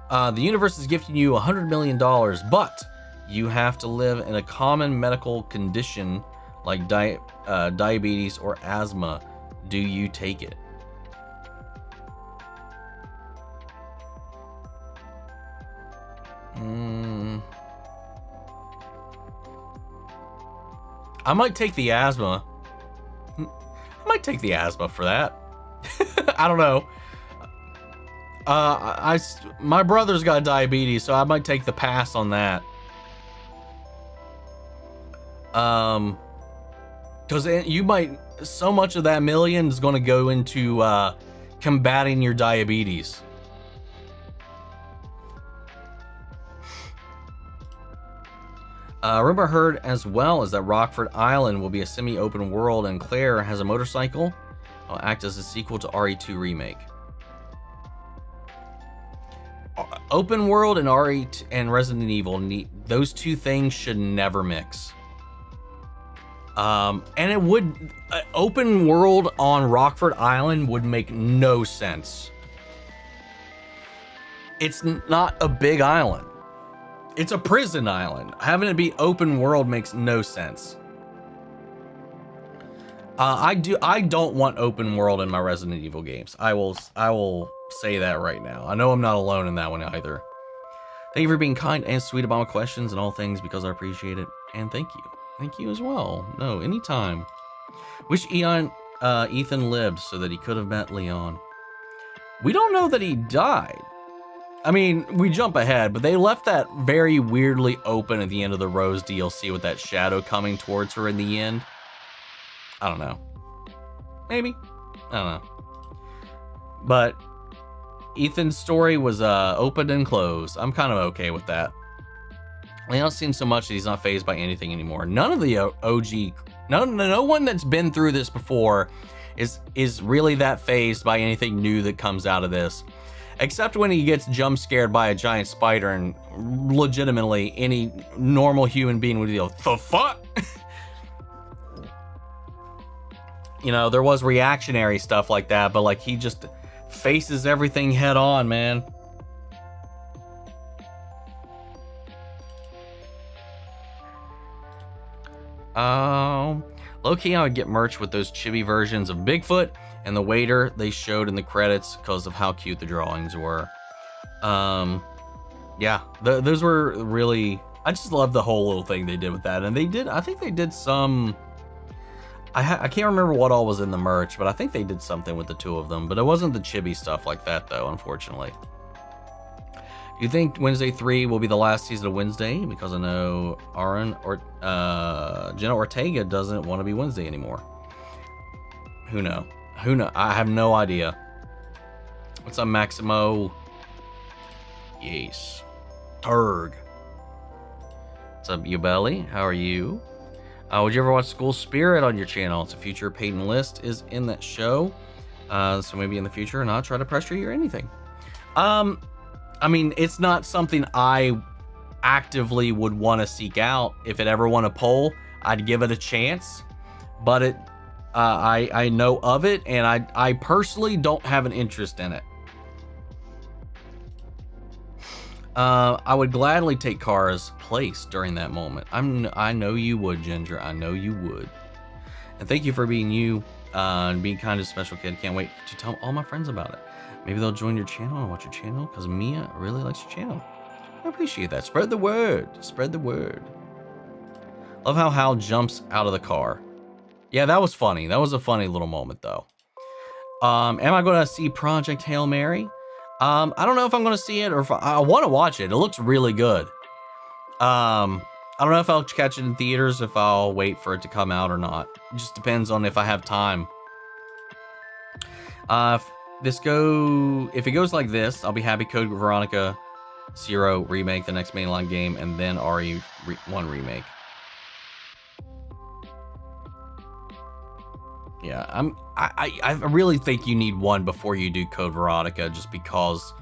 The universe is gifting you $100 million, but you have to live in a common medical condition like diabetes or asthma. Do you take it? I might take the asthma. I might take the asthma for that. I don't know. My brother's got diabetes, so I might take the pass on that. Because so much of that million is going to go into combating your diabetes. Rumor heard as well is that Rockford Island will be a semi-open world, and Claire has a motorcycle. It'll act as a sequel to RE2 remake. Open world and RE2 and Resident Evil, those two things should never mix. And it would, open world on Rockford Island would make no sense. It's not a big island. It's a prison island. Having it be open world makes no sense. I don't want open world in my Resident Evil games. I will say that right now. I know I'm not alone in that one either. Thank you for being kind and sweet about my questions and all things, because I appreciate it. And thank you. Thank you as well. No, anytime. Wish Ethan lived so that he could have met Leon. We don't know that he died. I mean, we jump ahead, but they left that very weirdly open at the end of the Rose DLC with that shadow coming towards her in the end. I don't know. Maybe. I don't know. But Ethan's story was opened and closed. I'm kind of okay with that. Leon's seen so much that he's not fazed by anything anymore. None of the OG, no one that's been through this before is really that fazed by anything new that comes out of this. Except when he gets jump scared by a giant spider, and legitimately any normal human being would go, the fuck? You know, there was reactionary stuff like that, but like he just faces everything head on, man. Low-key, I would get merch with those chibi versions of Bigfoot and the waiter they showed in the credits because of how cute the drawings were. Yeah, those were really, I just love the whole little thing they did with that. And they did, I think they did some, I can't remember what all was in the merch, but I think they did something with the two of them. But it wasn't the chibi stuff like that, though, unfortunately. Do you think Wednesday 3 will be the last season of Wednesday? Because I know Jenna Ortega doesn't want to be Wednesday anymore. Who knows? Who knows? I have no idea. What's up, Maximo? Yes. Turg. What's up, Ubelli? How are you? Would you ever watch School Spirit on your channel? It's a future Peyton List is in that show. So maybe in the future, and I'll try to pressure you or anything. I mean, it's not something I actively would want to seek out. If it ever won a poll, I'd give it a chance. But it, I know of it, and I personally don't have an interest in it. I would gladly take Kara's place during that moment. I know you would, Ginger. I know you would. And thank you for being you and being kind to special kid. Can't wait to tell all my friends about it. Maybe they'll join your channel and watch your channel because Mia really likes your channel. I appreciate that. Spread the word. Spread the word. Love how Hal jumps out of the car. Yeah, that was funny. That was a funny little moment, though. Am I going to see Project Hail Mary? I don't know if I'm going to see it or if I want to watch it. It looks really good. I don't know if I'll catch it in theaters, if I'll wait for it to come out or not. It just depends on if I have time. If it goes like this, I'll be happy. Code Veronica 0 remake, the next mainline game, and then RE1 remake. Yeah, I really think you need one before you do Code Veronica, just because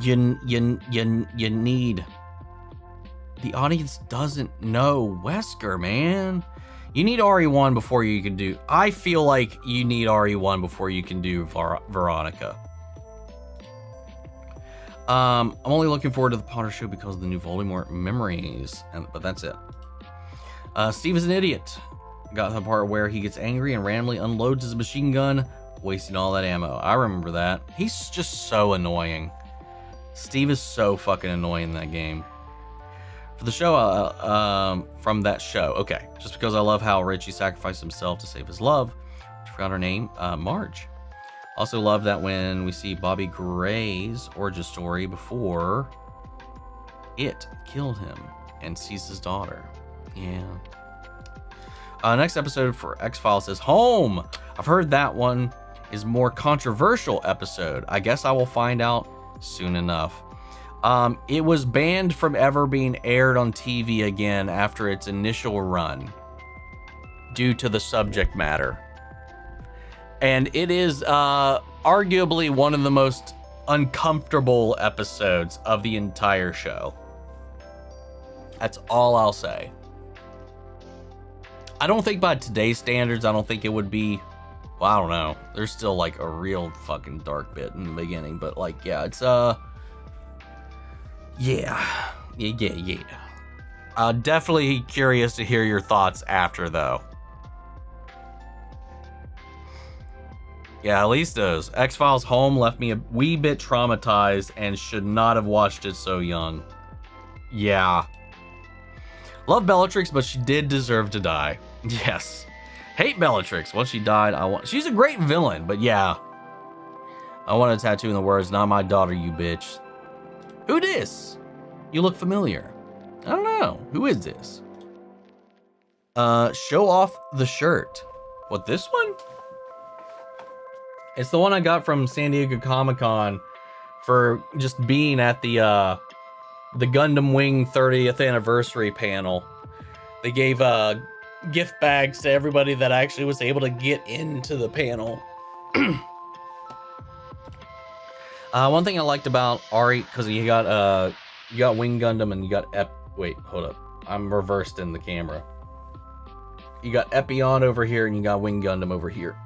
you need, the audience doesn't know Wesker, man. You need RE1 before you can do, I feel like you need RE1 before you can do Veronica. I'm only looking forward to the Potter show because of the new Voldemort memories, but that's it. Steve is an idiot. Got the part where he gets angry and randomly unloads his machine gun, wasting all that ammo. I remember that. He's just so annoying. Steve is so fucking annoying in that game. For the show, from that show, okay. Just because I love how Richie sacrificed himself to save his love. I forgot her name, Marge. Also love that when we see Bobby Gray's origin story before it killed him and sees his daughter. Yeah. Next episode for X-Files is Home. I've heard that one is more controversial episode. I guess I will find out soon enough. It was banned from ever being aired on TV again after its initial run due to the subject matter. And it is arguably one of the most uncomfortable episodes of the entire show. That's all I'll say. I don't think by today's standards, I don't think it would be, well, I don't know. There's still like a real fucking dark bit in the beginning, but like, yeah, it's, yeah. Definitely curious to hear your thoughts after, though. Yeah, at least those. X-Files Home left me a wee bit traumatized and should not have watched it so young. Yeah. Love Bellatrix, but she did deserve to die. Yes. Hate Bellatrix. Once she died, she's a great villain, but yeah. I want a tattoo in the words, "Not my daughter, you bitch." Who dis? You look familiar. I don't know. Who is this? Show off the shirt. What, this one? It's the one I got from San Diego Comic-Con for just being at the Gundam Wing 30th anniversary panel. They gave gift bags to everybody that actually was able to get into the panel. One thing I liked about Ari, because you got Wing Gundam and you got wait, hold up. I'm reversed in the camera. You got Epion over here and you got Wing Gundam over here.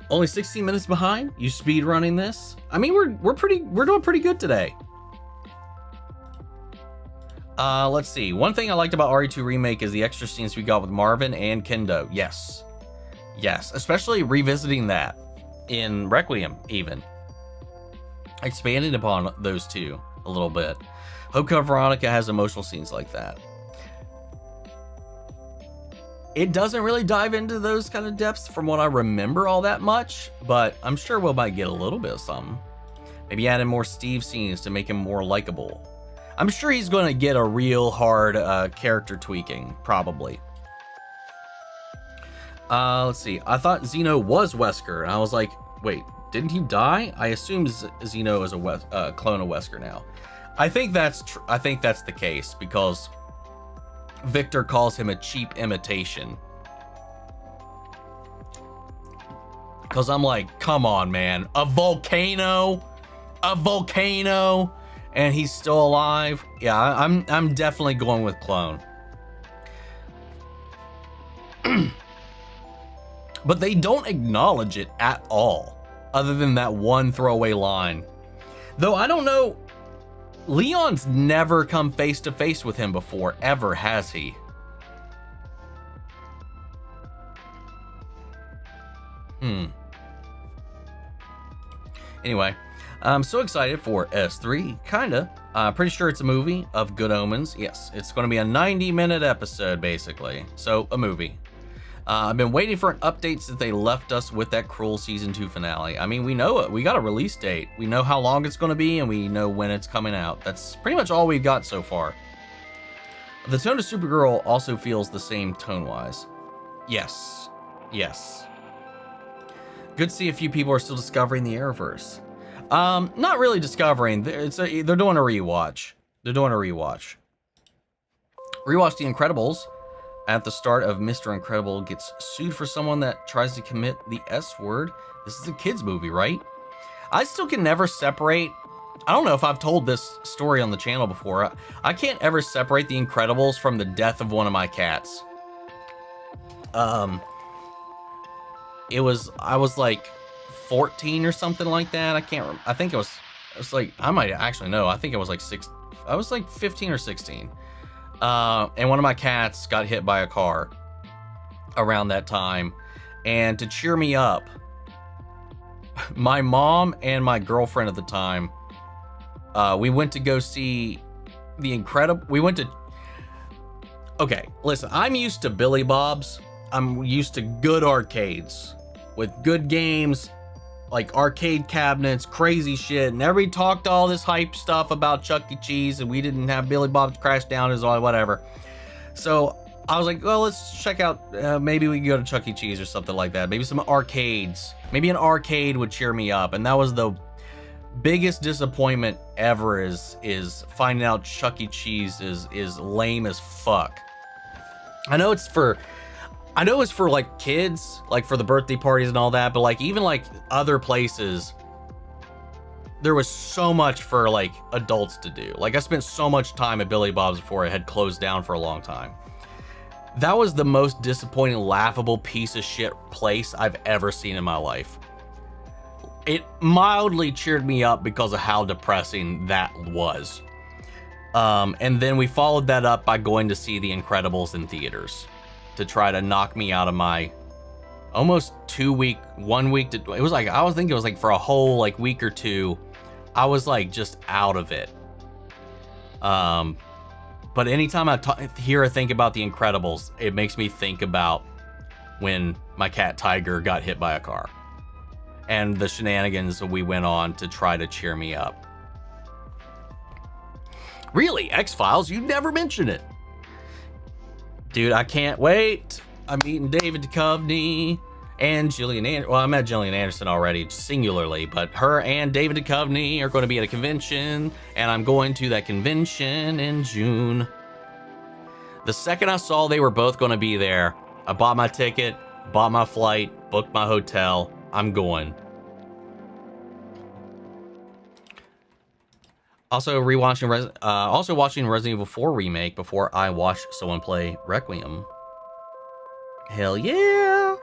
Only 16 minutes behind? You speed running this? I mean, we're doing pretty good today. Let's see. One thing I liked about RE2 Remake is the extra scenes we got with Marvin and Kendo. Yes. Yes. Especially revisiting that in Requiem, even. Expanding upon those two a little bit. Hope Code Veronica has emotional scenes like that. It doesn't really dive into those kind of depths from what I remember all that much, but I'm sure we might get a little bit of something. Maybe add in more Steve scenes to make him more likable. I'm sure he's going to get a real hard character tweaking, probably. Let's see. I thought Zeno was Wesker, and I was like, wait, didn't he die? I assume Zeno is a clone of Wesker now. I think that's the case because Victor calls him a cheap imitation. Because I'm like, come on, man, a volcano, and he's still alive. Yeah, I'm definitely going with clone. But they don't acknowledge it at all, other than that one throwaway line. Though I don't know, Leon's never come face to face with him before, ever, has he? Anyway, I'm so excited for S3, kinda. Pretty sure it's a movie of Good Omens. Yes, it's going to be a 90-minute episode, basically. So, a movie. I've been waiting for an update since they left us with that Cruel Season 2 finale. I mean, we know it. We got a release date. We know how long it's going to be, and we know when it's coming out. That's pretty much all we've got so far. The tone of Supergirl also feels the same tone-wise. Yes. Yes. Good to see a few people are still discovering the Arrowverse. Not really discovering. They're doing a rewatch. Rewatch The Incredibles. At the start of Mr. Incredible gets sued for someone that tries to commit the S word. This is a kid's movie, right? I still can never separate. I don't know if I've told this story on the channel before. I can't ever separate The Incredibles from the death of one of my cats. I was like 14 or something like that. I can't remember. I think it was like, I might actually know. I think it was like I was like 15 or 16. And one of my cats got hit by a car around that time. And to cheer me up, my mom and my girlfriend at the time, we went to go see The Incredible. Okay, listen, I'm used to Billy Bob's. I'm used to good arcades with good games, like arcade cabinets, crazy shit, and everybody talked all this hype stuff about Chuck E. Cheese, and we didn't have Billy Bob's crash down as all whatever. So I was like, well, let's check out, maybe we can go to Chuck E. Cheese or something like that. Maybe some arcades. Maybe an arcade would cheer me up. And that was the biggest disappointment ever, is finding out Chuck E. Cheese is lame as fuck. I know it's for like kids, like for the birthday parties and all that, but like even like other places, there was so much for like adults to do. Like I spent so much time at Billy Bob's before it had closed down for a long time. That was the most disappointing, laughable piece of shit place I've ever seen in my life. It mildly cheered me up because of how depressing that was. And then we followed that up by going to see The Incredibles in theaters, to try to knock me out of my almost 1 week it was like, I was thinking it was like for a whole like week or two, I was like just out of it. But anytime I hear or think about The Incredibles, it makes me think about when my cat Tiger got hit by a car and the shenanigans we went on to try to cheer me up. Really, X-Files? You never mention it. Dude, I can't wait. I'm meeting David Duchovny and Gillian Anderson. Well, I met Gillian Anderson already, singularly, but her and David Duchovny are going to be at a convention, and I'm going to that convention in June. The second I saw they were both going to be there, I bought my ticket, bought my flight, booked my hotel. I'm going. Also watching Resident Evil 4 remake before I watch someone play Requiem. Hell yeah!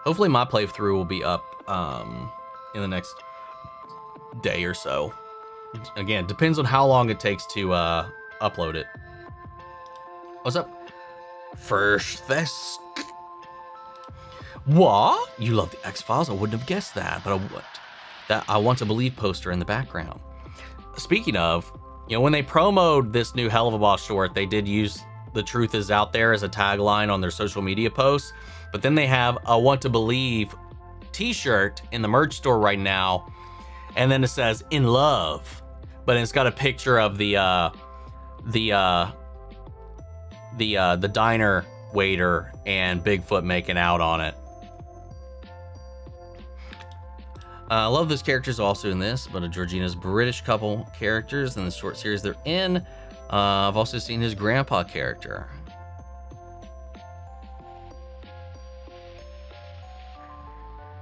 Hopefully my playthrough will be up in the next day or so. Again, depends on how long it takes to upload it. What's up? First Thesk. What? You love the X-Files? I wouldn't have guessed that, but I would. That I Want to Believe poster in the background. Speaking of, you know, when they promoted this new Hell of a Boss short, they did use the truth is out there as a tagline on their social media posts. But then they have a want to believe t-shirt in the merch store right now. And then it says in love, but it's got a picture of the diner waiter and Bigfoot making out on it. I love those characters also in this, but Georgina's British couple characters in the short series they're in. I've also seen his grandpa character.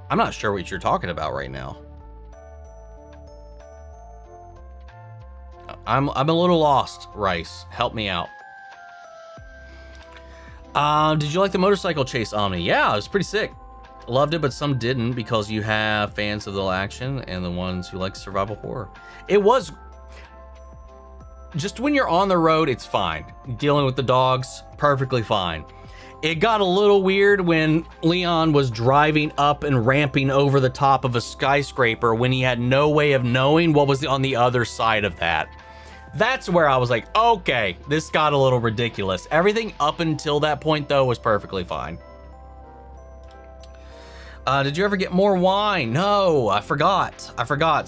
I'm not sure what you're talking about right now. I'm a little lost, Rice. Help me out. Did you like the motorcycle chase, Omni? Yeah, it was pretty sick. Loved it, but some didn't because you have fans of the action and the ones who like survival horror. It was just when you're on the road, it's fine. Dealing with the dogs, perfectly fine. It got a little weird when Leon was driving up and ramping over the top of a skyscraper when he had no way of knowing what was on the other side of that. That's where I was like, okay, this got a little ridiculous. Everything up until that point, though, was perfectly fine. Did you ever get more wine? No, I forgot.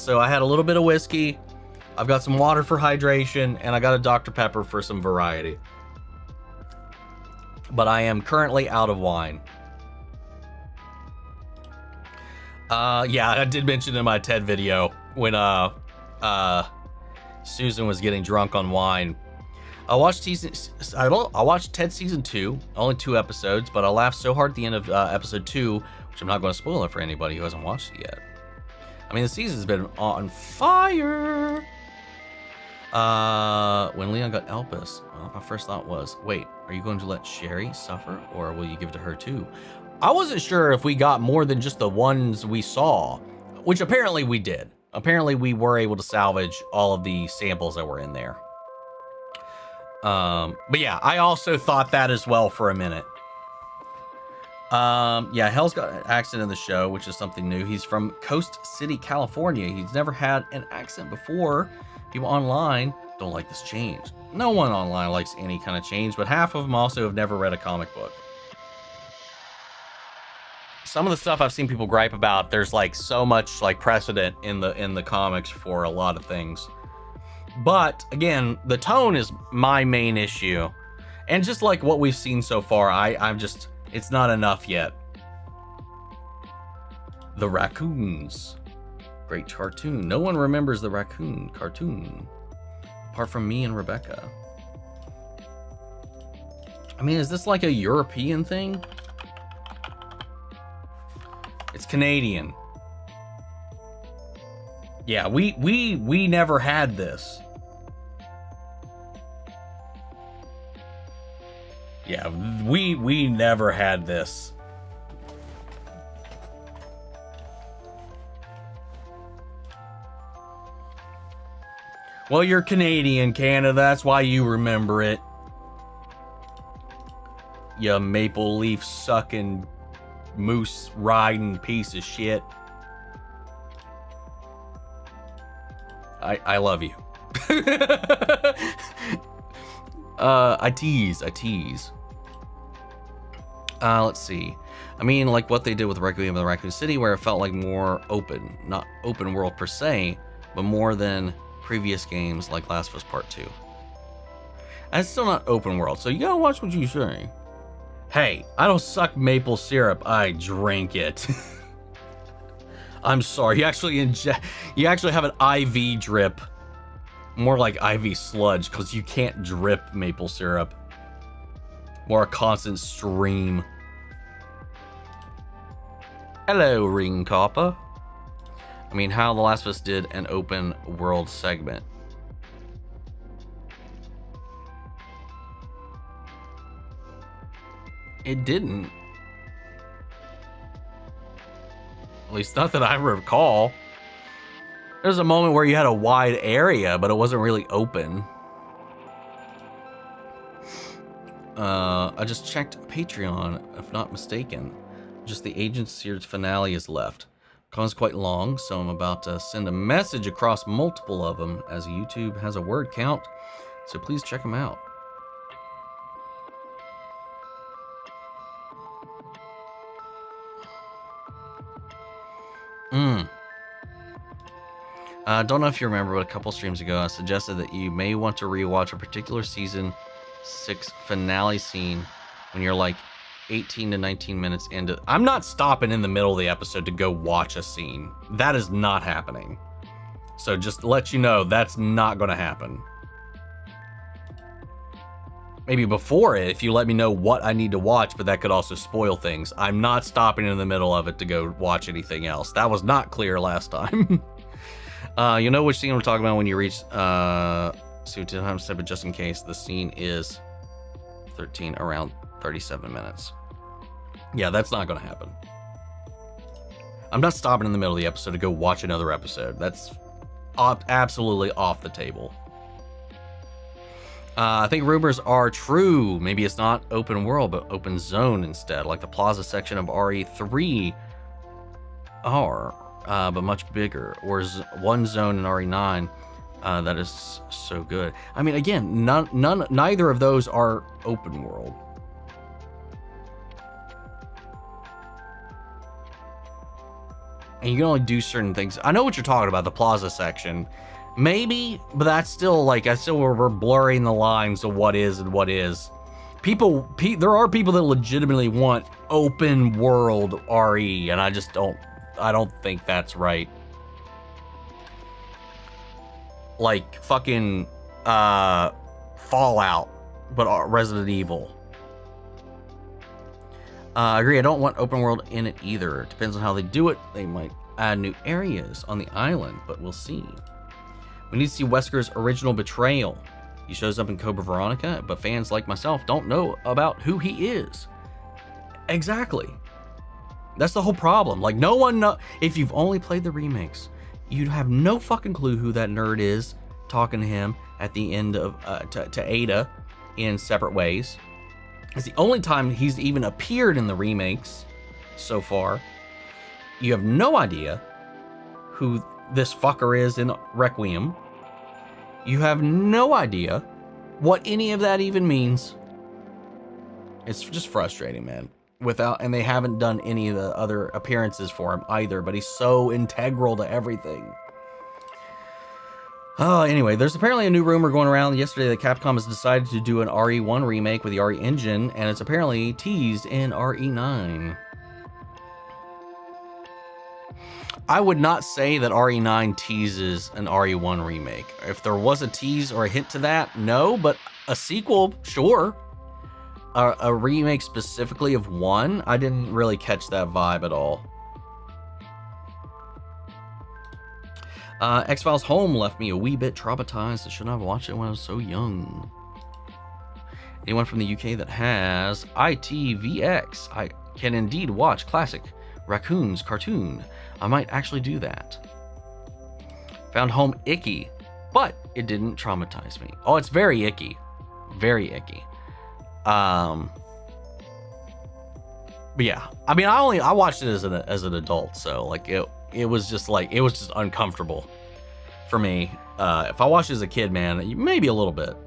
So I had a little bit of whiskey. I've got some water for hydration, and I got a Dr. Pepper for some variety. But I am currently out of wine. Yeah, I did mention in my TED video when Susan was getting drunk on wine. I watched TED season 2, only 2 episodes, but I laughed so hard at the end of episode 2, which I'm not going to spoil it for anybody who hasn't watched it yet. I mean, the season's been on fire. When Leon got Albans, well, my first thought was, wait, are you going to let Sherry suffer, or will you give it to her too? I wasn't sure if we got more than just the ones we saw, which apparently we did. Apparently we were able to salvage all of the samples that were in there. But yeah, I also thought that as well for a minute. Yeah, Hell's got an accent in the show, which is something new. He's from Coast City, California. He's never had an accent before. People online don't like this change. No one online likes any kind of change, but half of them also have never read a comic book. Some of the stuff I've seen people gripe about, there's like so much like precedent in the comics for a lot of things. But again, the tone is my main issue. And just like what we've seen so far, I'm just, it's not enough yet. The raccoons. Great cartoon. No one remembers the raccoon cartoon. Apart from me and Rebecca. I mean, is this like a European thing? It's Canadian. Yeah, we never had this. Yeah, we never had this. Well, you're Canadian, Canada. That's why you remember it. You maple leaf sucking, moose riding piece of shit. I love you. I tease. Let's see. I mean, like what they did with Requiem of the Raccoon City, where it felt like more open. Not open world per se, but more than previous games like Last of Us Part 2. And it's still not open world, so you gotta watch what you say. Hey, I don't suck maple syrup, I drink it. I'm sorry, you actually have an IV drip. More like IV sludge, because you can't drip maple syrup. More a constant stream. Hello, Ring Copper. I mean, how The Last of Us did an open world segment. It didn't. At least not that I recall. There's a moment where you had a wide area, but it wasn't really open. I just checked Patreon, if not mistaken. Just the Agent Sears finale is left. Con's quite long, so I'm about to send a message across multiple of them, as YouTube has a word count, so please check them out. Don't know if you remember, but a couple streams ago, I suggested that you may want to rewatch a particular season 6 finale scene when you're like 18 to 19 minutes into. I'm not stopping in the middle of the episode to go watch a scene. That is not happening. So just to let you know, that's not going to happen. Maybe before it, if you let me know what I need to watch, but that could also spoil things. I'm not stopping in the middle of it to go watch anything else. That was not clear last time. You know which scene we're talking about when you reach see 10 times step, but just in case, the scene is 13 around 37 minutes. Yeah, that's not going to happen. I'm not stopping in the middle of the episode to go watch another episode. That's absolutely off the table. I think rumors are true. Maybe it's not open world, but open zone instead, like the plaza section of RE3 are, but much bigger, or one zone in RE9 that is so good. I mean, again, neither of those are open world. And you can only do certain things. I know what you're talking about, the plaza section. Maybe, but that's still like, we're blurring the lines of what is and what is. There are people that legitimately want open world RE, and I don't think that's right. Like fucking Fallout, but Resident Evil. I agree, I don't want open world in it either. It depends on how they do it. They might add new areas on the island, but we'll see. We need to see Wesker's original betrayal. He shows up in Cobra Veronica, but fans like myself don't know about who he is. Exactly. That's the whole problem. Like, no one if you've only played the remakes, you'd have no fucking clue who that nerd is talking to him at the end of to Ada in Separate Ways. It's the only time he's even appeared in the remakes so far. You have no idea who this fucker is in Requiem. You have no idea what any of that even means. It's just frustrating, man. And they haven't done any of the other appearances for him either, but he's so integral to everything. Anyway, there's apparently a new rumor going around yesterday that Capcom has decided to do an RE1 remake with the RE engine, and it's apparently teased in RE9. I would not say that RE9 teases an RE1 remake. If there was a tease or a hint to that, no, but a sequel, sure. A remake specifically of 1, I didn't really catch that vibe at all. X-Files Home left me a wee bit traumatized. I shouldn't have watched it when I was so young. Anyone from the UK that has ITVX, I can indeed watch classic Raccoon's cartoon. I might actually do that. Found Home icky, but it didn't traumatize me. Oh, it's very icky. Very icky. But yeah, I mean, I watched it as an adult, so like it was just uncomfortable for me. If I watched it as a kid, man, maybe a little bit,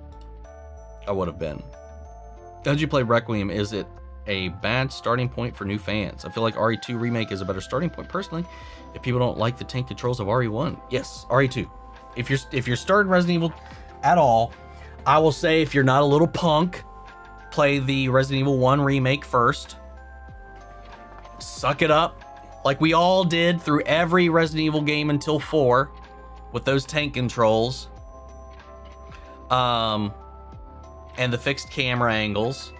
I would have been. How did you play Requiem? Is it a bad starting point for new fans? I feel like RE2 remake is a better starting point personally. If people don't like the tank controls of RE1, yes, RE2. If you're starting Resident Evil at all, I will say if you're not a little punk, play the Resident Evil 1 remake first. Suck it up, like we all did through every Resident Evil game until 4, with those tank controls, and the fixed camera angles.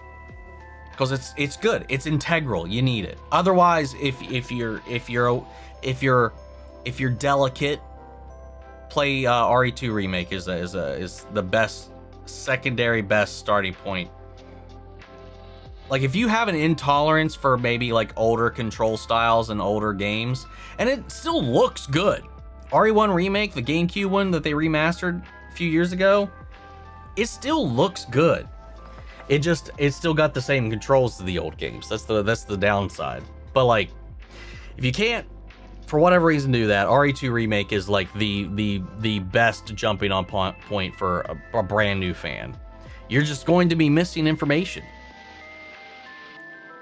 Because it's good, it's integral. You need it. Otherwise, if you're delicate, play RE2 remake is the best secondary best starting point. Like if you have an intolerance for maybe like older control styles and older games, and it still looks good. RE1 remake, the GameCube one that they remastered a few years ago, it still looks good. It's still got the same controls to the old games. That's the downside. But like, if you can't, for whatever reason, do that, RE2 remake is like the best jumping on point for a brand new fan. You're just going to be missing information.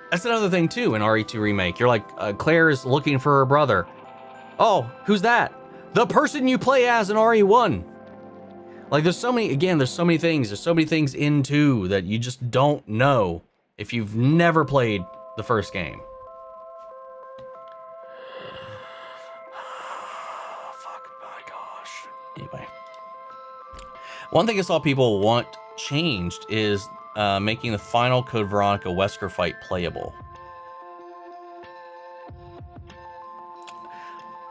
That's another thing too in RE2 remake. You're like, Claire is looking for her brother, Oh, who's that? The person you play as in RE1. Like, there's so many things. There's so many things in 2 that you just don't know if you've never played the first game. Fuck my gosh. Anyway. One thing I saw people want changed is making the final Code Veronica Wesker fight playable.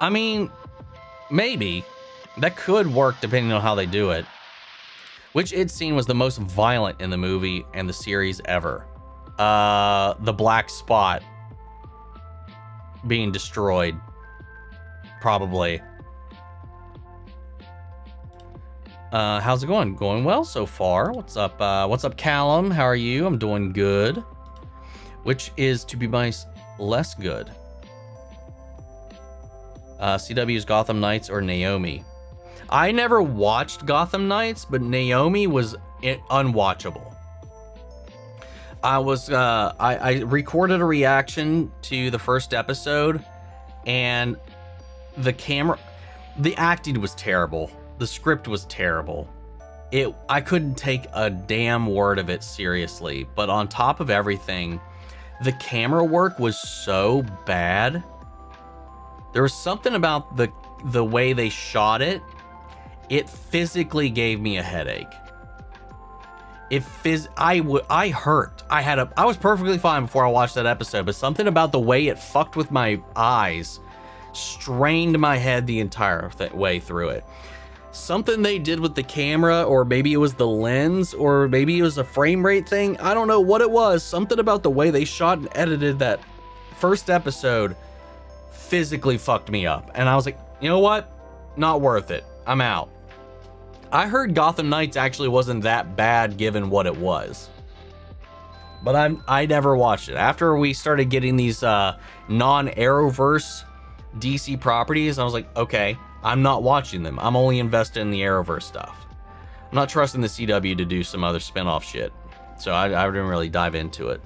I mean, maybe. That could work depending on how they do it. Which scene was the most violent in the movie and the series ever? The black spot being destroyed. Probably. How's it going? Going well so far. What's up, Callum? How are you? I'm doing good. Which is, to be nice, less good. CW's Gotham Knights or Naomi? I never watched Gotham Knights, but Naomi was unwatchable. I recorded a reaction to the first episode, and the acting was terrible. The script was terrible. I couldn't take a damn word of it seriously, but on top of everything, the camera work was so bad. There was something about the way they shot it. It physically gave me a headache. I hurt. I was perfectly fine before I watched that episode, but something about the way it fucked with my eyes strained my head the entire way through it. Something they did with the camera, or maybe it was the lens, or maybe it was a frame rate thing. I don't know what it was. Something about the way they shot and edited that first episode physically fucked me up. And I was like, you know what? Not worth it. I'm out. I heard Gotham Knights actually wasn't that bad given what it was. But I never watched it. After we started getting these non-Arrowverse DC properties, I was like, okay, I'm not watching them. I'm only invested in the Arrowverse stuff. I'm not trusting the CW to do some other spin-off shit. So I didn't really dive into it.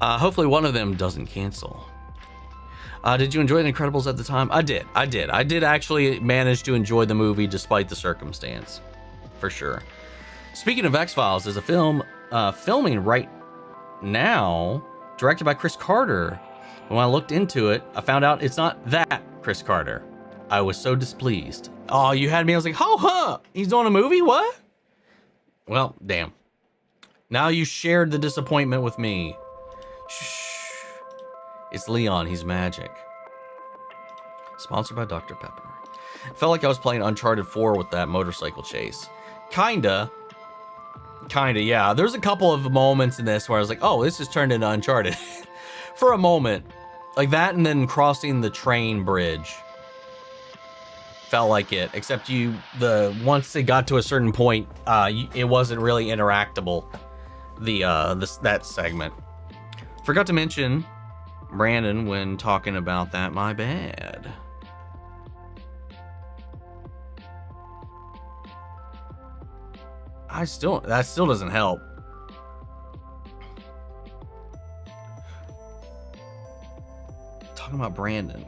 Hopefully one of them doesn't cancel. Did you enjoy The Incredibles at the time? I did. I did actually manage to enjoy the movie despite the circumstance. For sure. Speaking of X-Files, there's a film filming right now, directed by Chris Carter. When I looked into it, I found out it's not that Chris Carter. I was so displeased. Oh, you had me. I was like, huh? He's doing a movie? What? Well, damn. Now you shared the disappointment with me. Shh. It's Leon. He's magic. Sponsored by Dr. Pepper. Felt like I was playing Uncharted 4 with that motorcycle chase. Kinda, yeah. There's a couple of moments in this where I was like, oh, this has turned into Uncharted. For a moment. Like that, and then crossing the train bridge. Felt like it. Except once it got to a certain point, it wasn't really interactable. That segment. Forgot to mention Brandon when talking about that. My bad. That still doesn't help. Talking about Brandon.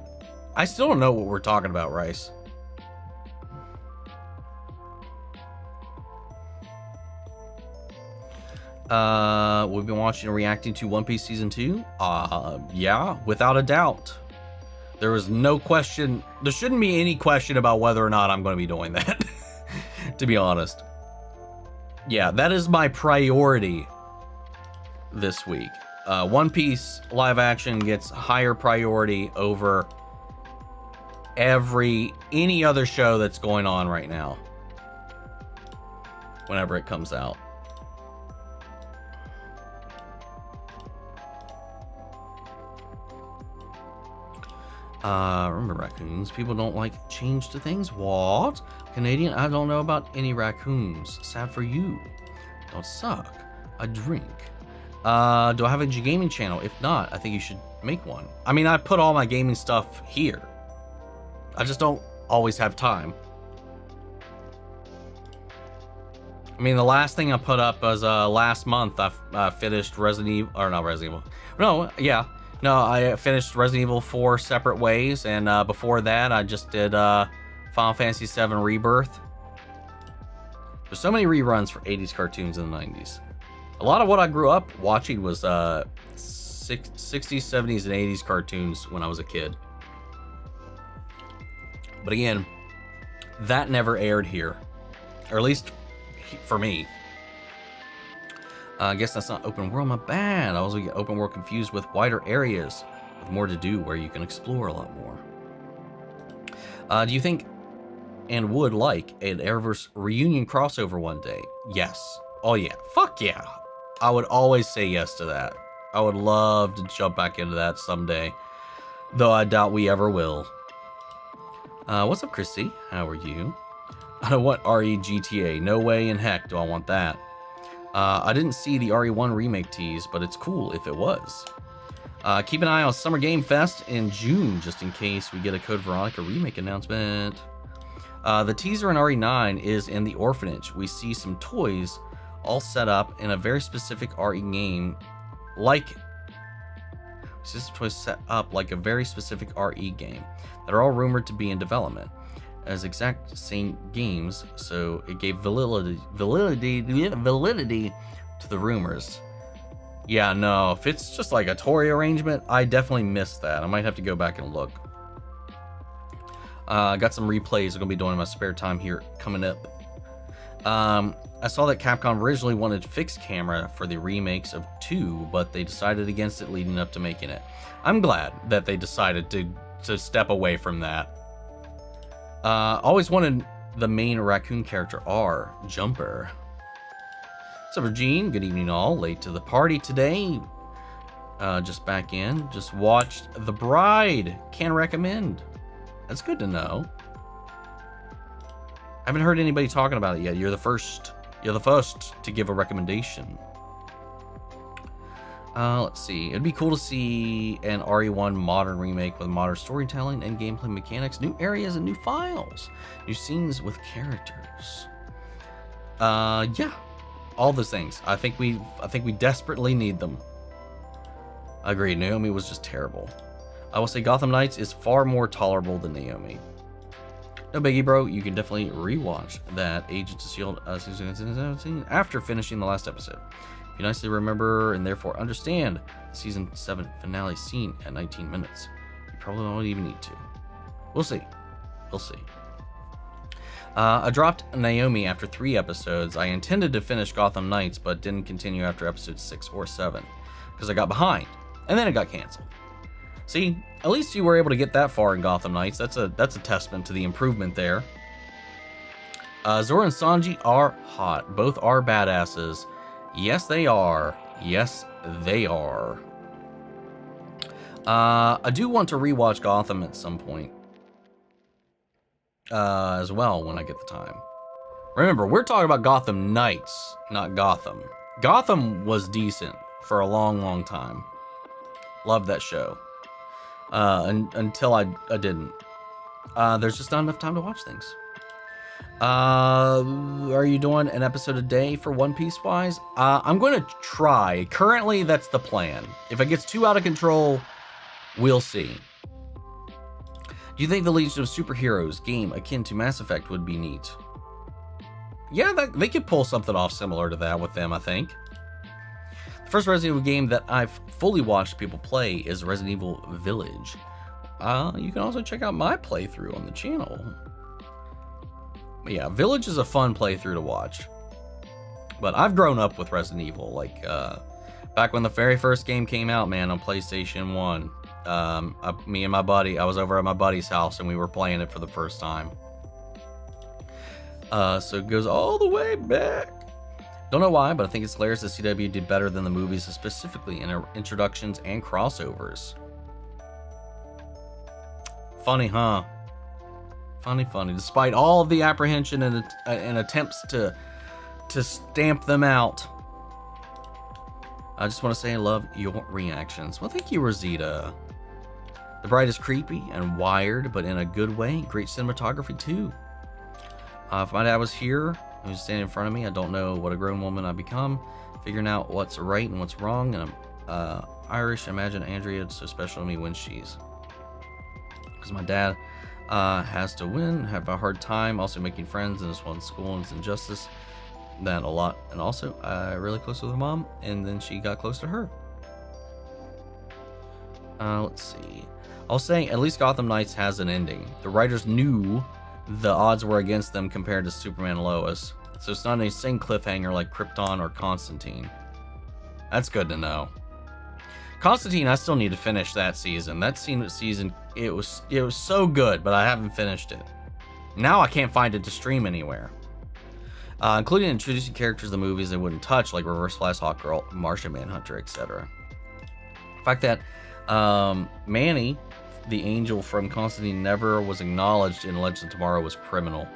I still don't know what we're talking about, Rice. We've been watching and reacting to One Piece Season 2. Yeah, without a doubt. There was no question. There shouldn't be any question about whether or not I'm going to be doing that, to be honest. Yeah, that is my priority this week. One Piece live action gets higher priority over any other show that's going on right now. Whenever it comes out. Remember raccoons. People don't like change to things. What? Canadian? I don't know about any raccoons. Sad for you. Don't suck. A drink. Do I have a gaming channel? If not, I think you should make one. I mean, I put all my gaming stuff here. I just don't always have time. I mean, the last thing I put up was last month. I finished Resident Evil, or not Resident Evil. No, yeah. No, I finished Resident Evil 4 separate ways, and before that, I just did Final Fantasy VII Rebirth. There's so many reruns for 80s cartoons in the 90s. A lot of what I grew up watching was 60s, 70s, and 80s cartoons when I was a kid. But again, that never aired here, or at least for me. I guess that's not open world, my bad. I also get open world confused with wider areas with more to do where you can explore a lot more. Do you think and would like an Arrowverse reunion crossover one day? Yes. Oh yeah. Fuck yeah. I would always say yes to that. I would love to jump back into that someday, though I doubt we ever will. What's up, Christy? How are you? I don't want RE GTA. No way in heck do I want that. I didn't see the RE1 remake tease, but it's cool if it was. Keep an eye on Summer Game Fest in June, just in case we get a Code Veronica remake announcement. The teaser in RE9 is in the orphanage. We see some toys all set up in a very specific RE game, like system toys set up like a very specific RE game that are all rumored to be in development as exact same games, so it gave validity to the rumors. Yeah, no, if it's just like a toy arrangement, I definitely missed that. I might have to go back and look. Got some replays I'm gonna be doing in my spare time here coming up. I saw that Capcom originally wanted fixed camera for the remakes of 2, but they decided against it leading up to making it. I'm glad that they decided to step away from that. Always wanted the main raccoon character R, Jumper. What's up, Regine? Good evening all. Late to the party today. Just back in. Just watched The Bride. Can recommend. That's good to know. I haven't heard anybody talking about it yet. You're the first. You're the first to give a recommendation. Let's see. It'd be cool to see an RE1 modern remake with modern storytelling and gameplay mechanics, new areas and new files, new scenes with characters. Yeah, all those things. I think we desperately need them. Agreed. Naomi was just terrible. I will say Gotham Knights is far more tolerable than Naomi. No biggie, bro. You can definitely rewatch that Agents of S.H.I.E.L.D. after finishing the last episode. You nicely remember and therefore understand the season 7 finale scene at 19 minutes. You probably don't even need to. We'll see. We'll see. I dropped Naomi after 3 episodes. I intended to finish Gotham Knights, but didn't continue after episode 6 or 7 because I got behind, and then it got canceled. See, at least you were able to get that far in Gotham Knights. That's a testament to the improvement there. Zora and Sanji are hot. Both are badasses. Yes, they are. Yes, they are. I do want to rewatch Gotham at some point. As well, when I get the time. Remember, we're talking about Gotham Knights, not Gotham. Gotham was decent for a long, long time. Loved that show. Until I didn't. There's just not enough time to watch things. Are you doing an episode a day for One Piece wise? I'm going to try. Currently, that's the plan. If it gets too out of control, we'll see. Do you think the Legion of Superheroes game akin to Mass Effect would be neat? Yeah, they could pull something off similar to that with them, I think. The first Resident Evil game that I've fully watched people play is Resident Evil Village. You can also check out my playthrough on the channel. But yeah, Village is a fun playthrough to watch. But I've grown up with Resident Evil. Like, back when the very first game came out, man, on PlayStation 1. Me and my buddy, I was over at my buddy's house and we were playing it for the first time. So it goes all the way back. Don't know why, but I think it's hilarious that CW did better than the movies, specifically in introductions and crossovers. Funny, huh? Funny. Despite all of the apprehension and attempts to stamp them out, I just want to say I love your reactions. Well, thank you, Rosita. The Bride is creepy and wired, but in a good way. Great cinematography, too. If my dad was here, he was standing in front of me, I don't know what a grown woman I've become. Figuring out what's right and what's wrong, and Irish. Imagine Andrea so special to me when she's. Because my dad has to win, have a hard time, also making friends in this one school and it's injustice. That a lot. And also, really close with her mom, and then she got close to her. Let's see. I was saying, at least Gotham Knights has an ending. The writers knew the odds were against them compared to Superman and Lois. So it's not an insane cliffhanger like Krypton or Constantine. That's good to know. Constantine, I still need to finish that season. That season, it was so good, but I haven't finished it. Now I can't find it to stream anywhere. Including introducing characters in the movies they wouldn't touch, like Reverse Flash, Hawkgirl, Martian Manhunter, etc. The fact that Manny, the angel from Constantine, never was acknowledged in Legends of Tomorrow was criminal.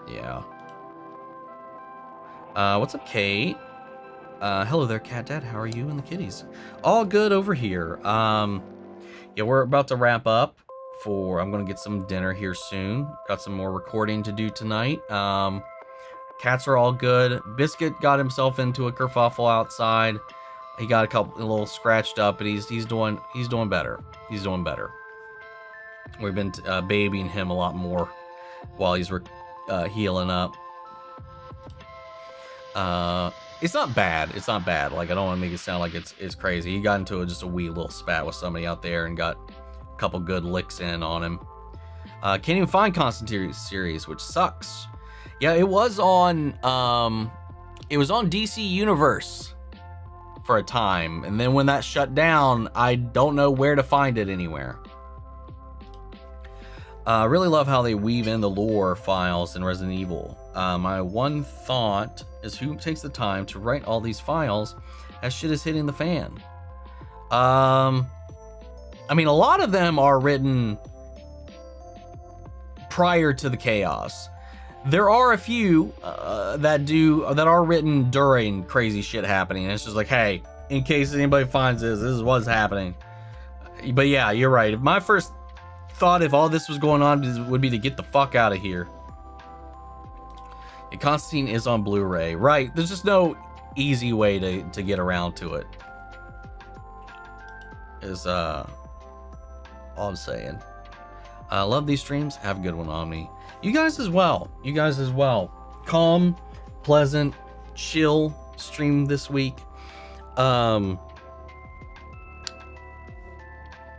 Yeah. What's up, Kate? Hello there, Cat Dad. How are you and the kitties? All good over here. Yeah, we're about to wrap up. I'm gonna get some dinner here soon. Got some more recording to do tonight. Cats are all good. Biscuit got himself into a kerfuffle outside. He got a little scratched up, but he's doing better. He's doing better. We've been babying him a lot more while he's healing up. It's not bad. It's not bad. Like, I don't want to make it sound like it's crazy. He got into just a wee little spat with somebody out there and got a couple good licks in on him. Can't even find Constantine series, which sucks. Yeah, it was on DC Universe for a time, and then when that shut down, I don't know where to find it anywhere. Really love how they weave in the lore files in Resident Evil. My one thought is who takes the time to write all these files as shit is hitting the fan? I mean, a lot of them are written prior to the chaos. There are a few that are written during crazy shit happening. And it's just like, hey, in case anybody finds this is what's happening. But yeah, you're right. My first thought, if all this was going on, would be to get the fuck out of here. And Constantine is on Blu-ray, right? There's just no easy way to get around to it. Is all I'm saying. I love these streams. Have a good one, Omni. You guys as well. You guys as well. Calm, pleasant, chill stream this week. I'm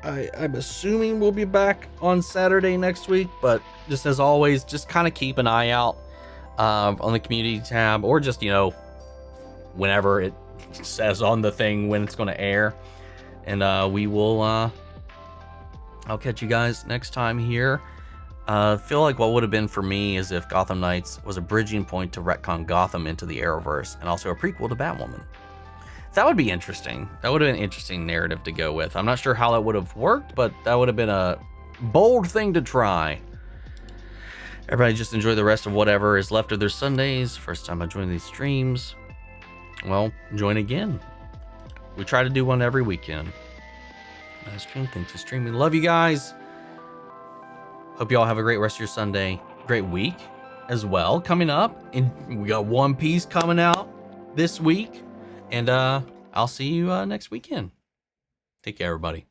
assuming we'll be back on Saturday next week, but just as always, just kind of keep an eye out on the community tab, or just, you know, whenever it says on the thing when it's going to air. And we will, I'll catch you guys next time here. Feel like what would have been for me is if Gotham Knights was a bridging point to retcon Gotham into the Arrowverse, and also a prequel to Batwoman. That would be interesting. That would have been an interesting narrative to go with. I'm not sure how that would have worked, but that would have been a bold thing to try. Everybody just enjoy the rest of whatever is left of their Sundays. First time I joined these streams. Well, join again. We try to do one every weekend. Nice stream. Thanks for streaming. Love you guys. Hope you all have a great rest of your Sunday. Great week as well coming up. And we got One Piece coming out this week. And I'll see you next weekend. Take care, everybody.